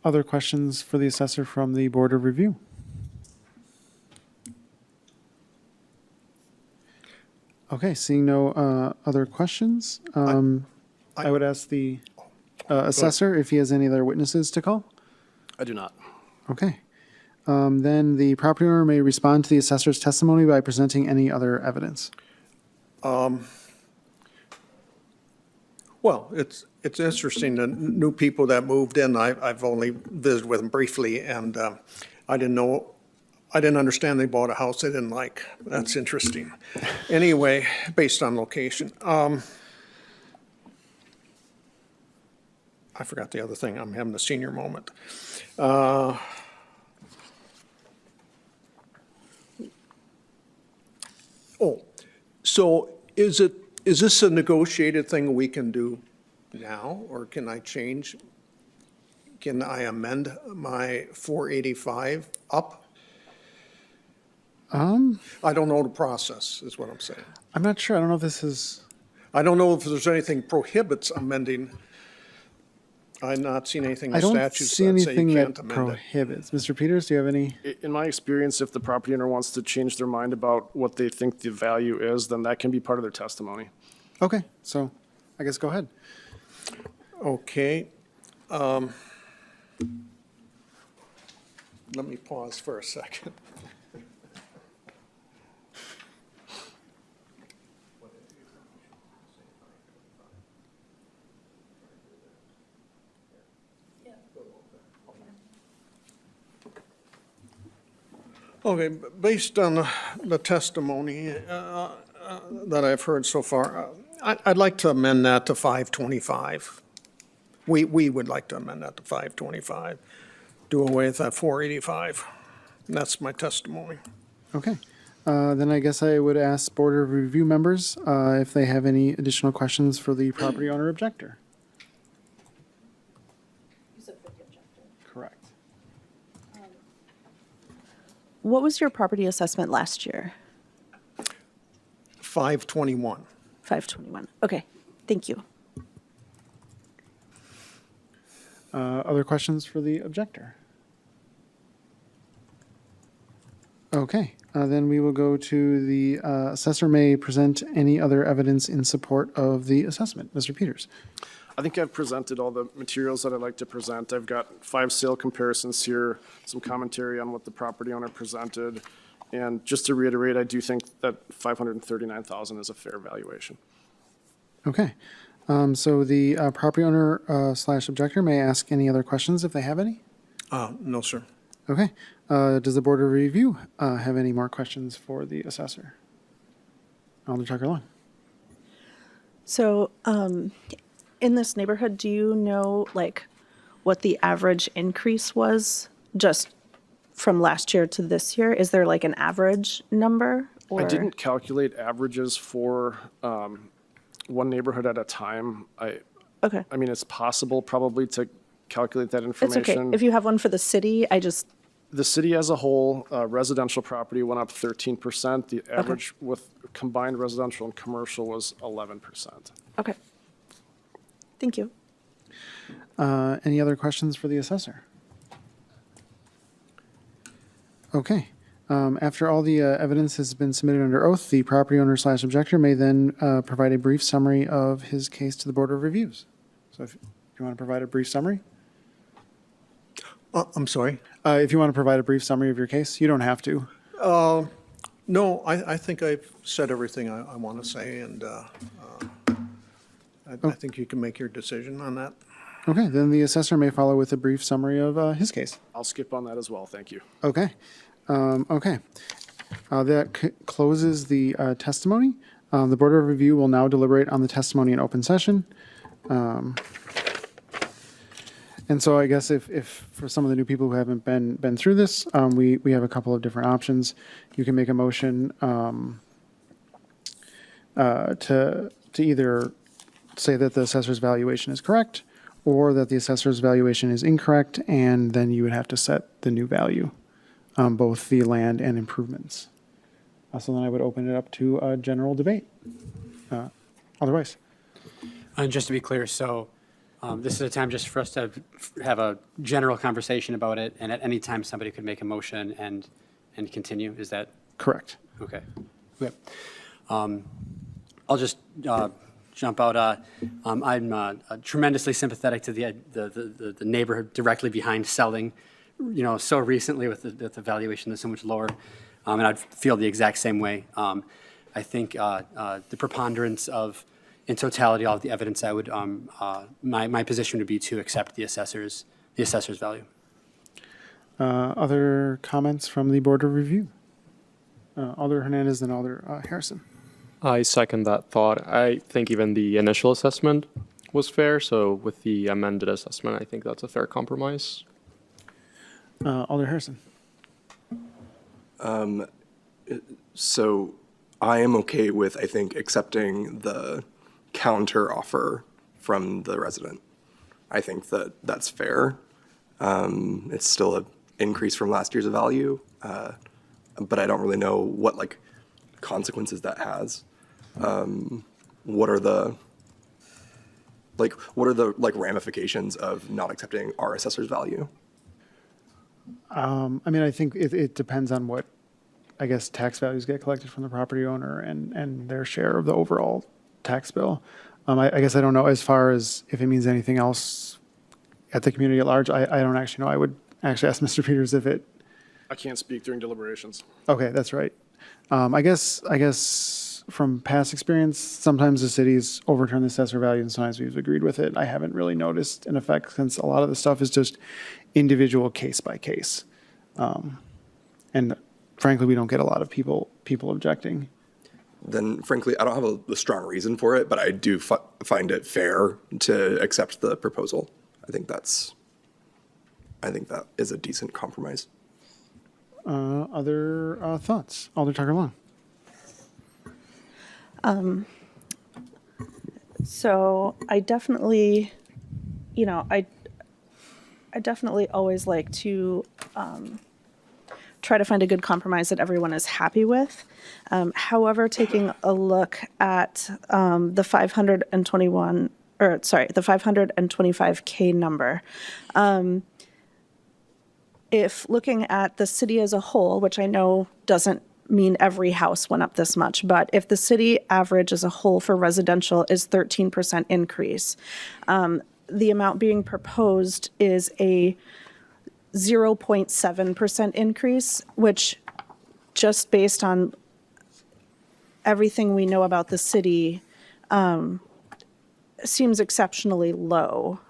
Other questions for the assessor from the Board of Review? Okay, seeing no other questions, I would ask the assessor if he has any other witnesses to call. I do not. Okay. Then the property owner may respond to the assessor's testimony by presenting any other evidence. Well, it's interesting, the new people that moved in, I've only visited with them briefly, and I didn't understand they bought a house they didn't like. That's interesting. Anyway, based on location. I forgot the other thing, I'm having a senior moment. So is this a negotiated thing we can do? now, or can I change? Can I amend my 485 up? I don't know the process, is what I'm saying. I'm not sure. I don't know if this is, I don't know if there's anything prohibits amending. I've not seen anything in I don't statutes see that say anything you that can't amend it. prohibits. Mr. Peters, do you have any? In my experience, if the property owner wants to change their mind about what they think the value is, then that can be part of their testimony. Okay, so I guess go ahead. Okay. Let me pause for a second. Okay, based on the testimony that I've heard so far, I'd like to amend that to 525. We would like to amend that to 525, do away with that 485. And that's my testimony. Okay. Then I guess I would ask Board of Review members if they have any additional questions for the property owner objector. Correct. What was your property assessment last year? 521. 521. Okay, thank you. Other questions for the objector? Okay, then we will go to the assessor may present any other evidence in support of the assessment. Mr. Peters. I think I've presented all the materials that I'd like to present. I've got 5 sale comparisons here, some commentary on what the property owner presented. And just to reiterate, I do think that $539,000 is a fair valuation. Okay, so the property owner slash objector may ask any other questions if they have any. No, sir. Okay, does the Board of Review have any more questions for the assessor? Alder Tucker Long. So, in this neighborhood, do you know, like, what the average increase was just from last year to this year? Is there like an average number? Or? I didn't calculate averages for one neighborhood at a time. Okay. I mean, it's possible probably to calculate that It's okay. information. If you have one for the city, The city as a whole, residential property went up 13%. The average with combined residential and commercial was 11%. okay. Thank you. Any other questions for the assessor? Okay. After all the evidence has been submitted under oath, the property owner slash objector may then provide a brief summary of his case to the Board of Reviews. So if you want to provide a brief summary? I'm sorry? If you want to provide a brief summary of your case, you don't have to. No, I think I've said everything I want to say, and I think you can make your decision on that. Okay, then the assessor may follow with a brief summary of his case. I'll skip on that as well. Thank you. Okay. Okay. That closes the testimony. The Board of Review will now deliberate on the testimony in open session. And so I guess if for some of the new people who haven't been through this, we have a couple of different options. You can make a motion to either say that the assessor's valuation is correct or that the assessor's valuation is incorrect, and then you would have to set the new value, both the land and improvements. So then I would open it up to a general debate. Otherwise. And just to be clear, so this is a time just for us to have a general conversation about it, and at any time, somebody could make a motion and continue. Is that Correct. okay? Okay. I'll just jump out. I'm tremendously sympathetic to the neighborhood directly behind selling, so recently with the valuation that's so much lower. And I'd feel the exact same way. I think the preponderance of, in totality, all of the evidence, I would, my position would be to accept the assessor's value. Other comments from the Board of Review? Alder Hernandez and Alder Harrison. I second that thought. I think even the initial assessment was fair, so with the amended assessment, I think that's a fair compromise. Alder Harrison. So I am okay with, I think, accepting the counter offer from the resident. I think that that's fair. It's still an increase from last year's value, but I don't really know what like consequences that has. What are the ramifications of not accepting our assessor's value? I mean, I think it depends on what, I guess, tax values get collected from the property owner and their share of the overall tax bill. I guess I don't know as far as if it means anything else at the community at large. I don't actually know. I would actually ask Mr. Peters if it, I can't speak during deliberations. okay, that's right. I guess from past experience, sometimes the cities overturn the assessor value and sometimes we've agreed with it. I haven't really noticed an effect since a lot of the stuff is just individual case by case. And frankly, we don't get a lot of people objecting. Then frankly, I don't have a strong reason for it, but I do find it fair to accept the proposal. I think that is a decent compromise. Other thoughts? Alder Tucker Long. So I definitely, I definitely always like to try to find a good compromise that everyone is happy with. However, taking a look at the 525K number, if looking at the city as a whole, which I know doesn't mean every house went up this much, but if the city average as a whole for residential is 13% increase, the amount being proposed is a 0.7% increase, which just based on everything we know about the city, seems exceptionally low,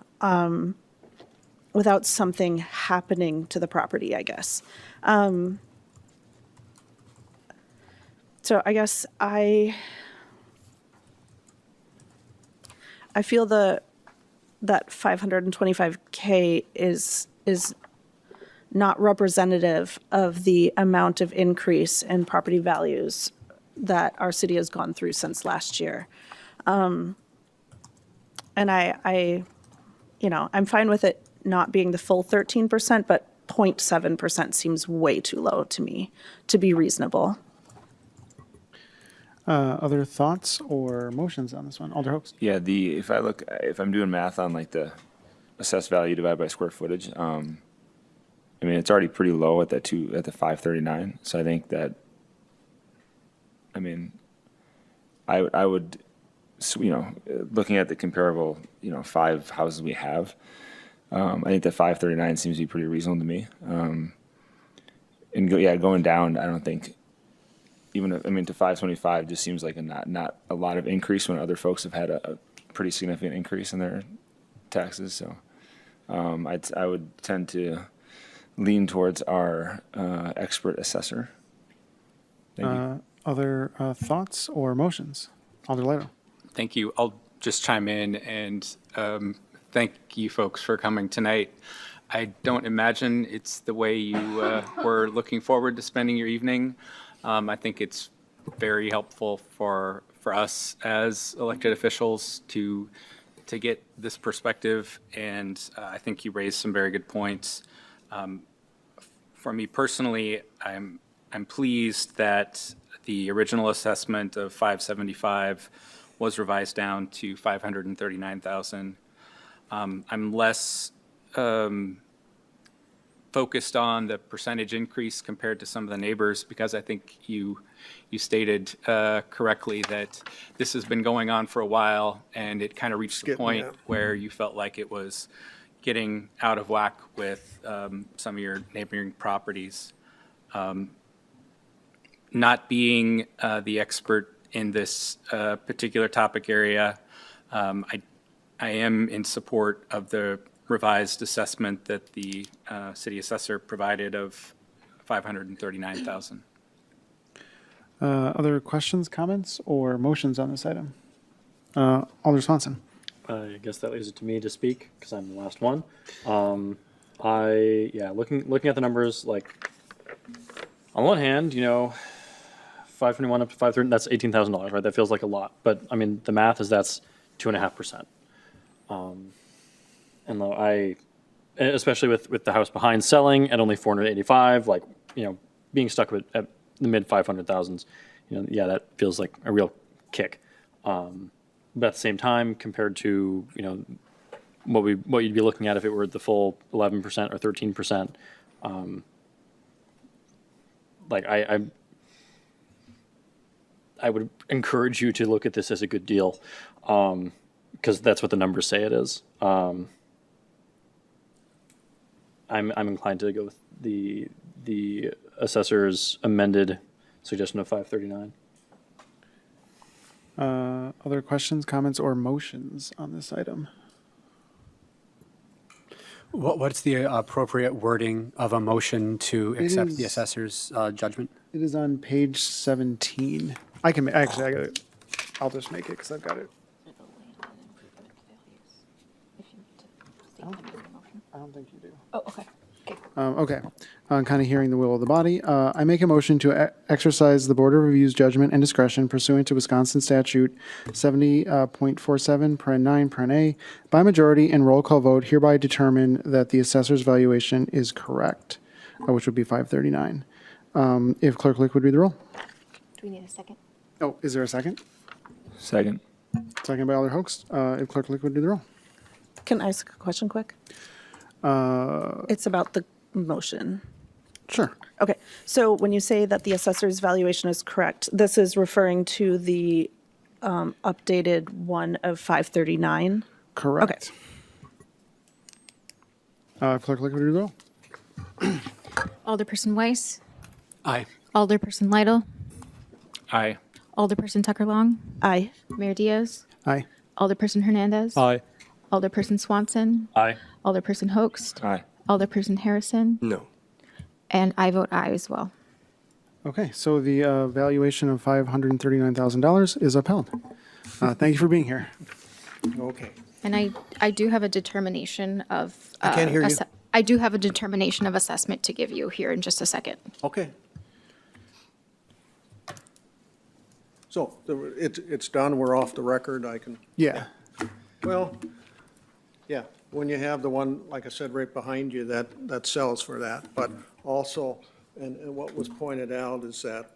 without something happening to the property, I guess. So I guess I feel that 525K is not representative of the amount of increase in property values that our city has gone through since last year. And I'm fine with it not being the full 13%, but 0.7% seems way too low to me to be reasonable. Other thoughts or motions on this one? Alder Hoeks. Yeah, if I'm doing math on like the assessed value divided by square footage, I mean, it's already pretty low at the 539. So I think that, I mean, I would, looking at the comparable, 5 houses we have, I think that 539 seems to be pretty reasonable to me. Going down, I don't think, to 525 just seems like not a lot of increase when other folks have had a pretty significant increase in their taxes. So I would tend to lean towards our expert assessor. Thank you. Other thoughts or motions? Alder Lado. Thank you. I'll just chime in and thank you folks for coming tonight. I don't imagine it's the way you were looking forward to spending your evening. I think it's very helpful for us as elected officials to get this perspective, and I think you raised some very good points. For me personally, I'm pleased that the original assessment of 575 was revised down to 539,000. I'm less focused on the percentage increase compared to some of the neighbors, because I think you stated correctly that this has been going on for a while, and it kind of reached the point where you felt like it was getting out of whack with some of your neighboring properties. Not being the expert in this particular topic area, I am in support of the revised assessment that the city assessor provided of 539,000. Other questions, comments, or motions on this item? Alder Swanson. I guess that leaves it to me to speak because I'm the last one. Looking at the numbers, like on one hand, 521 up to 530, that's $18,000, right? That feels like a lot, but I mean, the math is that's 2.5%. And though especially with the house behind selling at only 485, like, being stuck at the mid 500,000s, yeah, that feels like a real kick. But at the same time, compared to, what you'd be looking at if it were the full 11% or 13%, like I would encourage you to look at this as a good deal, because that's what the numbers say it is. I'm inclined to go with the assessor's amended suggestion of 539. Other questions, comments, or motions on this item? What's the appropriate wording of a motion to accept the is- assessor's judgment? It is on page 17. I can, actually, I got it. I'll just make it because I've got it. I don't think you do. Oh, okay. Okay, kind of hearing the will of the body. I make a motion to exercise the Board of Review's judgment and discretion pursuant to Wisconsin Statute 70.47, paren 9, paren A, by majority and roll call vote hereby determine that the assessor's valuation is correct, which would be 539. If Clerk Lick would read the roll. Do we need a second? Oh, is there a second? Second. Second by Alder Host. If Clerk Lick would do the roll. Can I ask a question quick? It's about the motion. Sure. Okay, so when you say that the assessor's valuation is correct, this is referring to the updated one of 539? Correct. Clerk Lick would do the roll. Alderperson Weiss, Aye. Alderperson Lytle, Aye. Alderperson Tucker Long, Aye. Mayor Diaz, Aye. Alderperson Hernandez. Aye. Alderperson Swanson, Aye. Alderperson Hoaxed, Aye. Alderperson Harrison, No. and I vote aye as well. Okay, so the valuation of $539,000 is upheld. Thank you for being here. Okay. And I do have a determination of. I can't hear you. I do have a determination of assessment to give you here in just a second. Okay. So it's done, we're off the record, I can, Yeah. well, yeah, when you have the one, like I said, right behind you, that sells for that. But also, and what was pointed out is that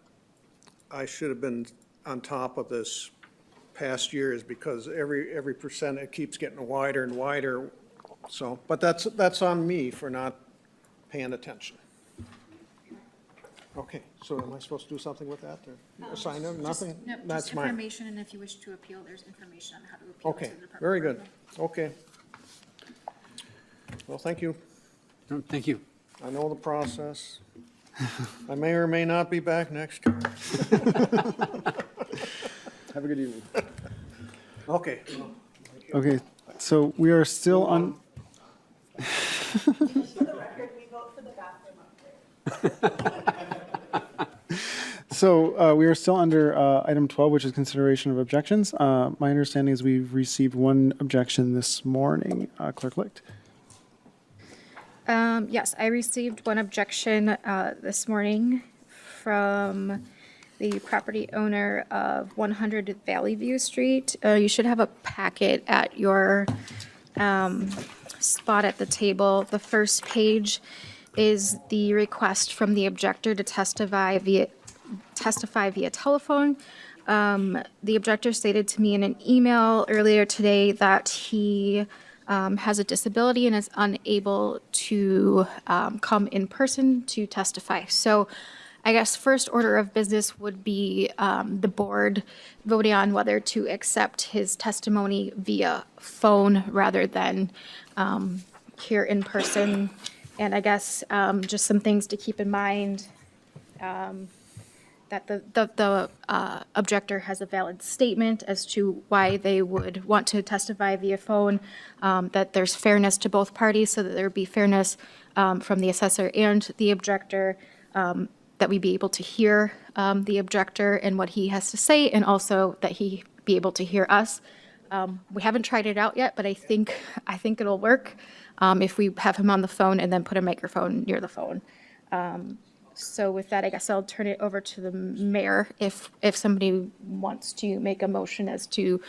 I should have been on top of this past years because every percent, it keeps getting wider and wider. So, but that's on me for not paying attention. Okay, so am I supposed to do something with that, or assign them, nothing? That's mine. information, and if you wish to appeal, there's information on how to appeal Okay, very good, okay. Well, thank you. No, thank you. I know the process. I may or may not be back next year. Have a good evening. Okay. Okay, so we are still on. So we are still under item 12, which is consideration of objections. My understanding is we've received one objection this morning. Clerk Licht. Yes, I received one objection this morning from the property owner of 100 Valley View Street. You should have a packet at your spot at the table. The first page is the request from the objector to testify via telephone. The objector stated to me in an email earlier today that he has a disability and is unable to come in person to testify. So I guess first order of business would be the board voting on whether to accept his testimony via phone rather than here in person. And I guess just some things to keep in mind, that the objector has a valid statement as to why they would want to testify via phone, that there's fairness to both parties, so that there be fairness from the assessor and the objector, that we be able to hear the objector and what he has to say, and also that he be able to hear us. We haven't tried it out yet, but I think it'll work if we have him on the phone and then put a microphone near the phone. So with that, I guess I'll turn it over to the mayor if somebody wants to make a motion as to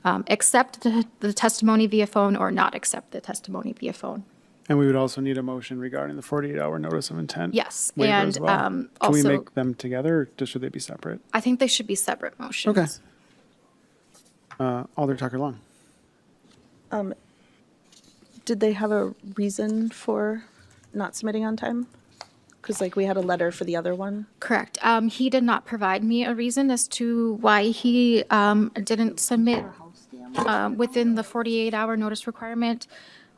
accept the testimony via phone or not accept the testimony via phone. And we would also need a motion regarding the 48-hour notice of intent. Yes, waiver and as well. Can we also, make them together, or should they be separate? I think they should be separate motions. Okay. Alder Tucker Long. Did they have a reason for not submitting on time? Because like we had a letter for the other one. Correct. He did not provide me a reason as to why he didn't submit within the 48-hour notice requirement.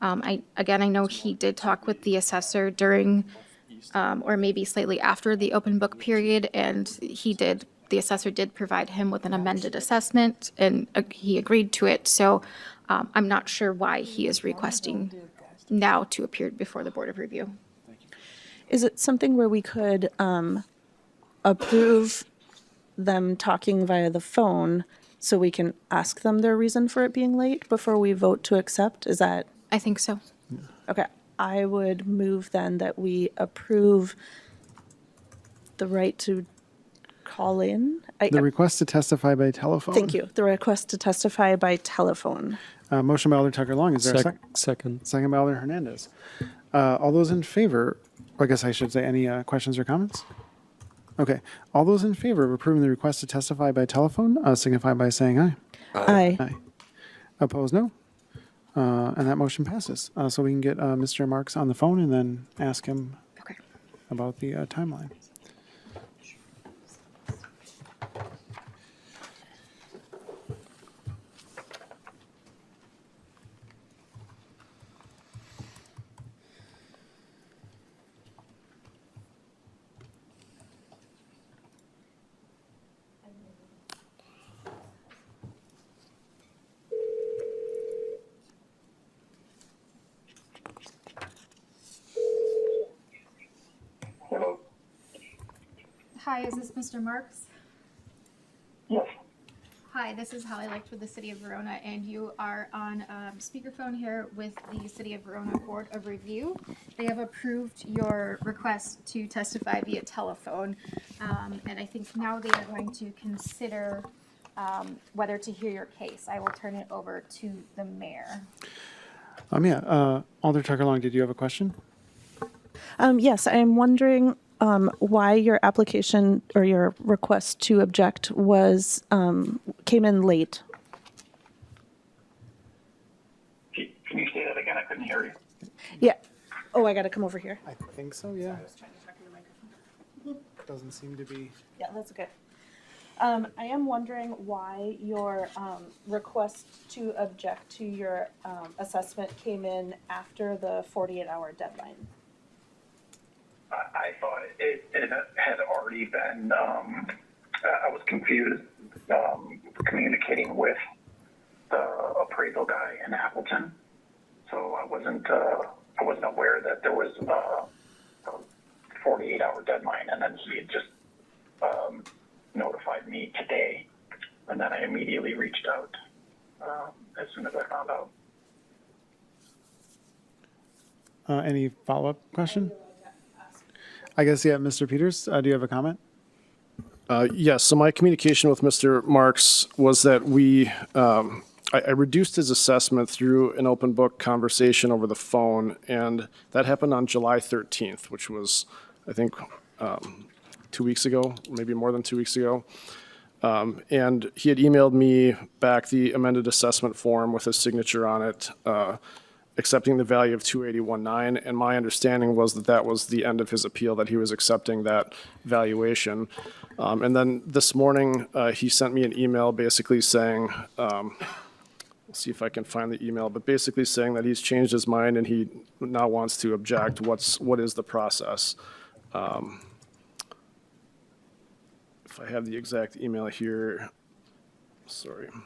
I know he did talk with the assessor during, or maybe slightly after the open book period, and the assessor did provide him with an amended assessment, and he agreed to it. So I'm not sure why he is requesting now to appear before the Board of Review. Is it something where we could approve them talking via the phone so we can ask them their reason for it being late before we vote to accept? Is that? I think so. Okay. I would move then that we approve the right to call in. The request to testify by telephone. Thank you. The request to testify by telephone. Motion by Alder Tucker Long. Is there a second? Second. Second by Alder Hernandez. All those in favor, or I guess I should say, any questions or comments? Okay. All those in favor of approving the request to testify by telephone signify by saying aye. Aye. Aye. Opposed, no. And that motion passes. So we can get Mr. Marks on the phone and then ask him Okay. about the timeline. Hi, is this Mr. Marks? Yes. Hi, this is Holly Licht with the City of Verona, and you are on speakerphone here with the City of Verona Board of Review. They have approved your request to testify via telephone, and I think now they are going to consider whether to hear your case. I will turn it over to the mayor. Alder Tucker Long, did you have a question? Yes, I'm wondering why your application or your request to object was came in late. Can you say that again? I couldn't hear you. Yeah. Oh, I got to come over here. I think so, yeah. Doesn't seem to be. Yeah, that's okay. I am wondering why your request to object to your assessment came in after the 48-hour deadline. I thought it had already been, I was confused communicating with the appraisal guy in Appleton. So I wasn't aware that there was a 48-hour deadline, and then he had just notified me today, and then I immediately reached out as soon as I found out. Any follow-up question? I guess, yeah, Mr. Peters, do you have a comment? Yes, so my communication with Mr. Marks was that I reduced his assessment through an open book conversation over the phone, and that happened on July 13th, which was, I think, 2 weeks ago, maybe more than 2 weeks ago. And he had emailed me back the amended assessment form with his signature on it, accepting the value of 281.9, and my understanding was that that was the end of his appeal, that he was accepting that valuation. And then this morning, he sent me an email basically saying, let's see if I can find the email, but basically saying that he's changed his mind and he now wants to object. What is the process? If I have the exact email here, sorry. Can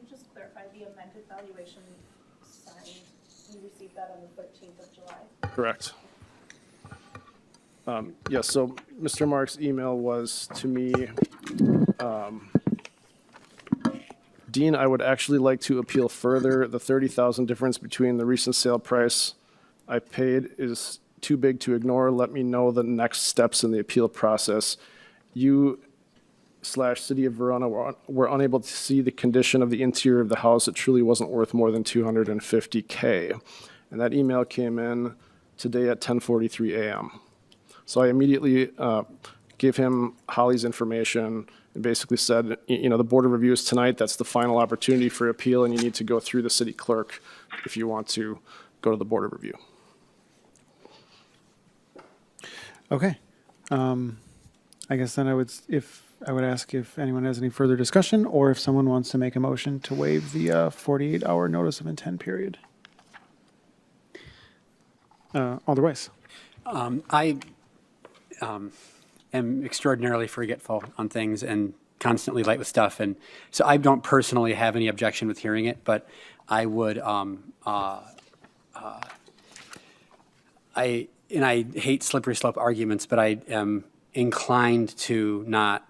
you just clarify the amended valuation signed? You received that on the 13th of July? Correct. Yes, so Mr. Mark's email was to me, Dean, I would actually like to appeal further. The $30,000 difference between the recent sale price I paid is too big to ignore. Let me know the next steps in the appeal process. You City of Verona were unable to see the condition of the interior of the house. It truly wasn't worth more than $250K. And that email came in today at 10:43 a.m. So I immediately gave him Holly's information and basically said, the Board of Review is tonight. That's the final opportunity for appeal, and you need to go through the city clerk if you want to go to the Board of Review. Okay. I guess then I would ask if anyone has any further discussion or if someone wants to make a motion to waive the 48-hour notice of intent period. Alder Weiss. I am extraordinarily forgetful on things and constantly late with stuff. And so I don't personally have any objection with hearing it, but I would, I hate slippery slope arguments, but I am inclined to not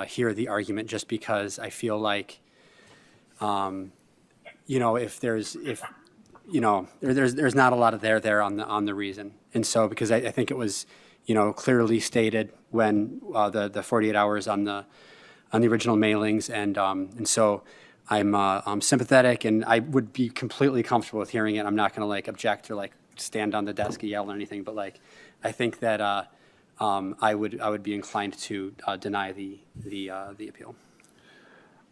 hear the argument just because I feel like, there's not a lot of there on the reason. And so, because I think it was, clearly stated when the 48 hours on the original mailings. And so I'm sympathetic, and I would be completely comfortable with hearing it. I'm not going to object or stand on the desk and yell or anything, but I think that I would be inclined to deny the appeal.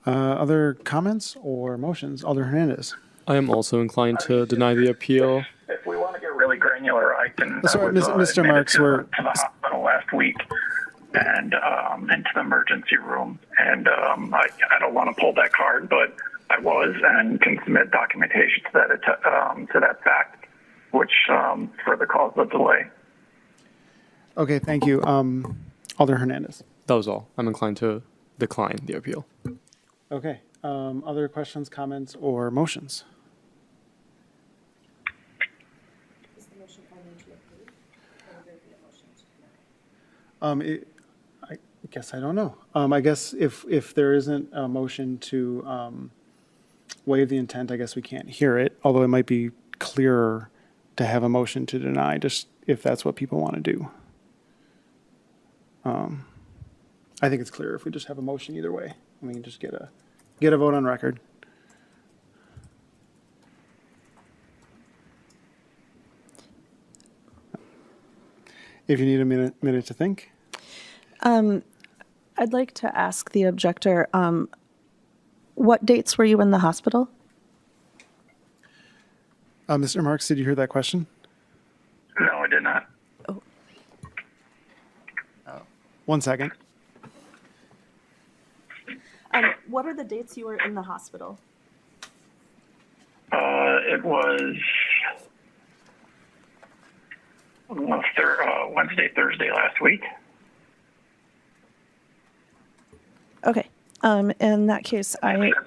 Other comments or motions? Alder Hernandez. I am also inclined to deny the appeal. If we want to get really granular, I can. Sorry, Mr. Marks, to the hospital last week and into the emergency room, and I don't want to pull that card, but I was and can submit documentation to that fact, which further caused the delay. Okay, thank you. Alder Hernandez. That was all. I'm inclined to decline the appeal. Okay. Other questions, comments, or motions? I guess I don't know. I guess if there isn't a motion to waive the intent, I guess we can't hear it, although it might be clearer to have a motion to deny, just if that's what people want to do. I think it's clearer if we just have a motion either way. And we can just get a vote on record. If you need a minute to think. I'd like to ask the objector, what dates were you in the hospital? Mr. Marks, did you hear that question? No, I did not. Oh. 1 second. What are the dates you were in the hospital? It was Wednesday, Thursday last week. Okay. In that case, As I mentioned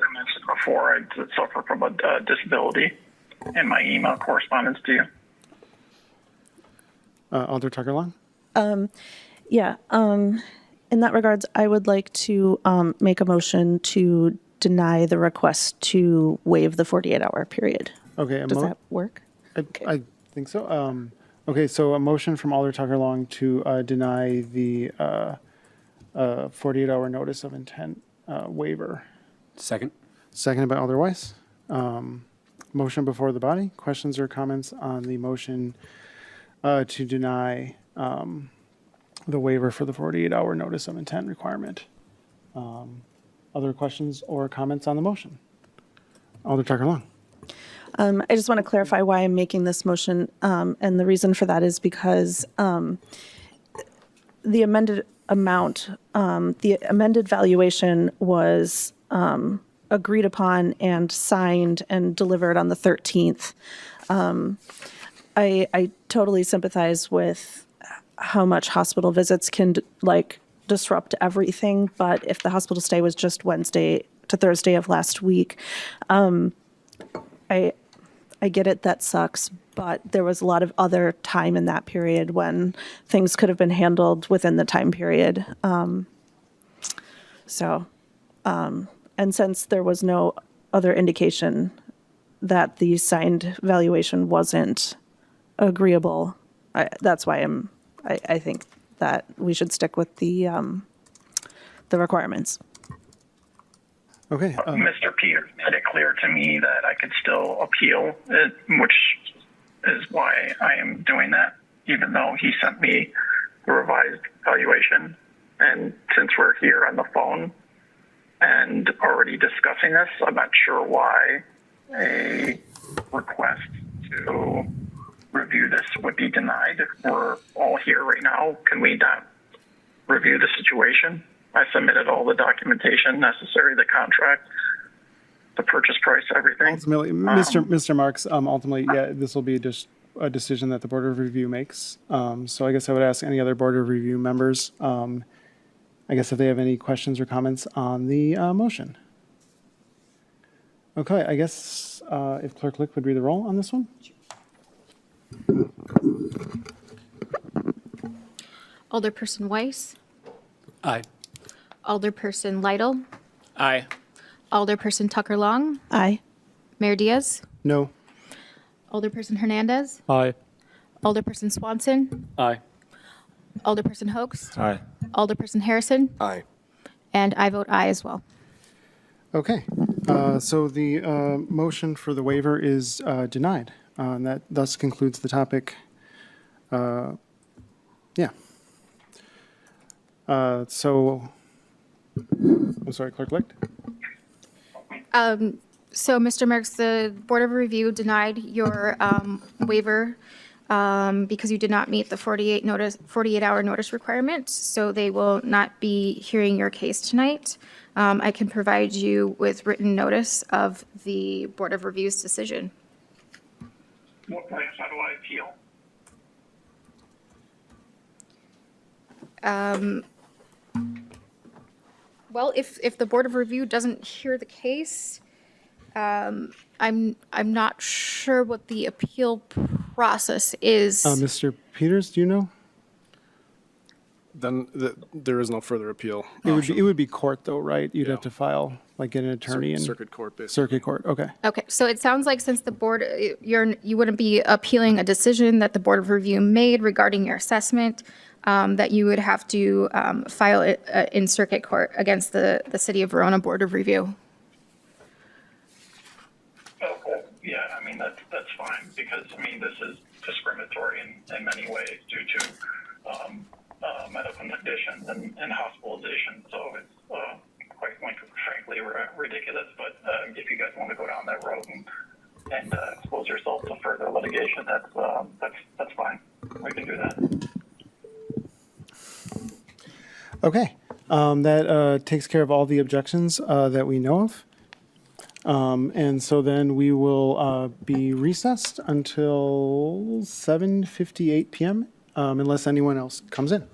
before, I suffer from a disability in my email correspondence to you. Alder Tucker Long? Yeah. In that regards, I would like to make a motion to deny the request to waive the 48-hour period. Okay. Does that work? I think so. Okay, so a motion from Alder Tucker Long to deny the 48-hour notice of intent waiver. Second. Seconded by Alder Weiss. Motion before the body. Questions or comments on the motion to deny the waiver for the 48-hour notice of intent requirement? Other questions or comments on the motion? Alder Tucker Long. I just want to clarify why I'm making this motion, and the reason for that is because the amended amount, the amended valuation was agreed upon and signed and delivered on the 13th. I totally sympathize with how much hospital visits can disrupt everything, but if the hospital stay was just Wednesday to Thursday of last week, I get it, that sucks, but there was a lot of other time in that period when things could have been handled within the time period. And since there was no other indication that the signed valuation wasn't agreeable, that's why I think that we should stick with the the requirements. Okay, Mr. Peters made it clear to me that I could still appeal it, which is why I am doing that, even though he sent me the revised valuation. And since we're here on the phone and already discussing this, I'm not sure why a request to review this would be denied. We're all here right now. Can we not review the situation? I submitted all the documentation necessary, the contract, the purchase price, everything. ultimately, Mr. Marks, ultimately, yeah, this will be just a decision that the Board of Review makes. So I guess I would ask any other Board of Review members, I guess if they have any questions or comments on the motion. Okay, I guess if Clerk Lick would read the roll on this one? Alderperson Weiss, Aye. Alderperson Lytle, Aye. Alderperson Tucker Long, Aye. Mayor Diaz, No. Alderperson Hernandez, Aye. Alderperson Swanson, Aye. Alderperson Hoax, Aye. Alderperson Harrison, Aye. and I vote aye as well. Okay, so the motion for the waiver is denied. And that thus concludes the topic. Yeah. So, I'm sorry, Clerk Licht? So, Mr. Marks, the Board of Review denied your waiver because you did not meet the 48-hour notice requirement, so they will not be hearing your case tonight. I can provide you with written notice of the Board of Review's decision. What place? How do I appeal? Well, if the Board of Review doesn't hear the case, I'm not sure what the appeal process is. Mr. Peters, do you know? Then there is no further appeal. It would be court though, right? You'd have Yeah. to file, like get an attorney and. Circuit court, basically. Circuit court, okay. Okay, so it sounds like since the board, you wouldn't be appealing a decision that the Board of Review made regarding your assessment, that you would have to file it in circuit court against the City of Verona Board of Review. Okay, yeah, I mean, that's fine, because, I mean, this is discriminatory in many ways due to medical conditions and hospitalization, so it's quite frankly ridiculous, but if you guys want to go down that road and expose yourself to further litigation, that's fine. We can do that. Okay, that takes care of all the objections that we know of. And so then we will be recessed until 7:58 p.m. Unless anyone else comes in.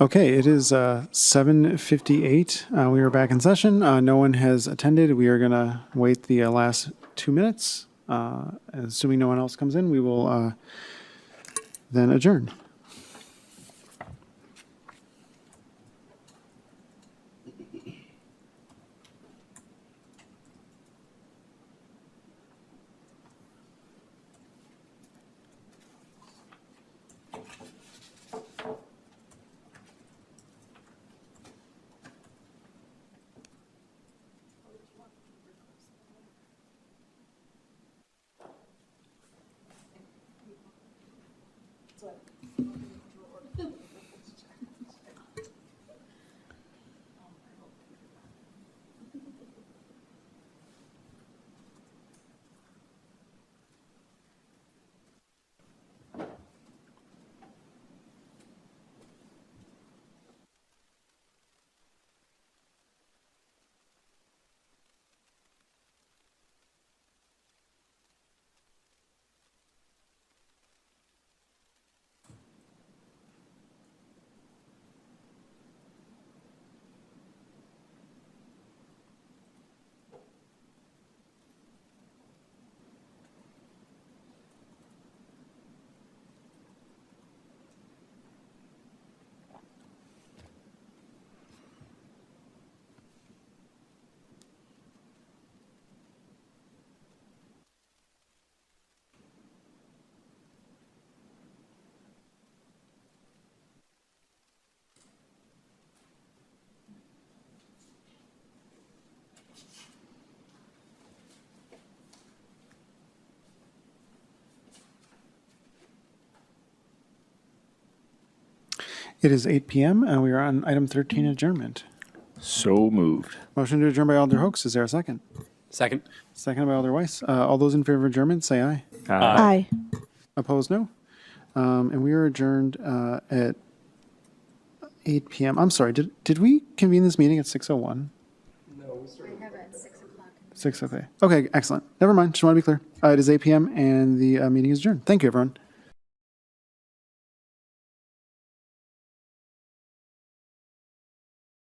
Okay, it is 7:58. We are back in session. No one has attended. We are going to wait the last 2 minutes. Assuming no one else comes in, we will then adjourn. It is 8 p.m. and we are on item 13, adjournment. So moved. Motion to adjourn by Alder Hoax. Is there a second? Second. Second by Alder Weiss. All those in favor of adjournment, say aye. Aye. Opposed, no. And we are adjourned at 8 p.m. I'm sorry, did we convene this meeting at 6:01? No, we started. I have it at 6 o'clock. 6, okay. Okay, excellent. Never mind, just want to be clear. It is 8 p.m. and the meeting is adjourned. Thank you, everyone.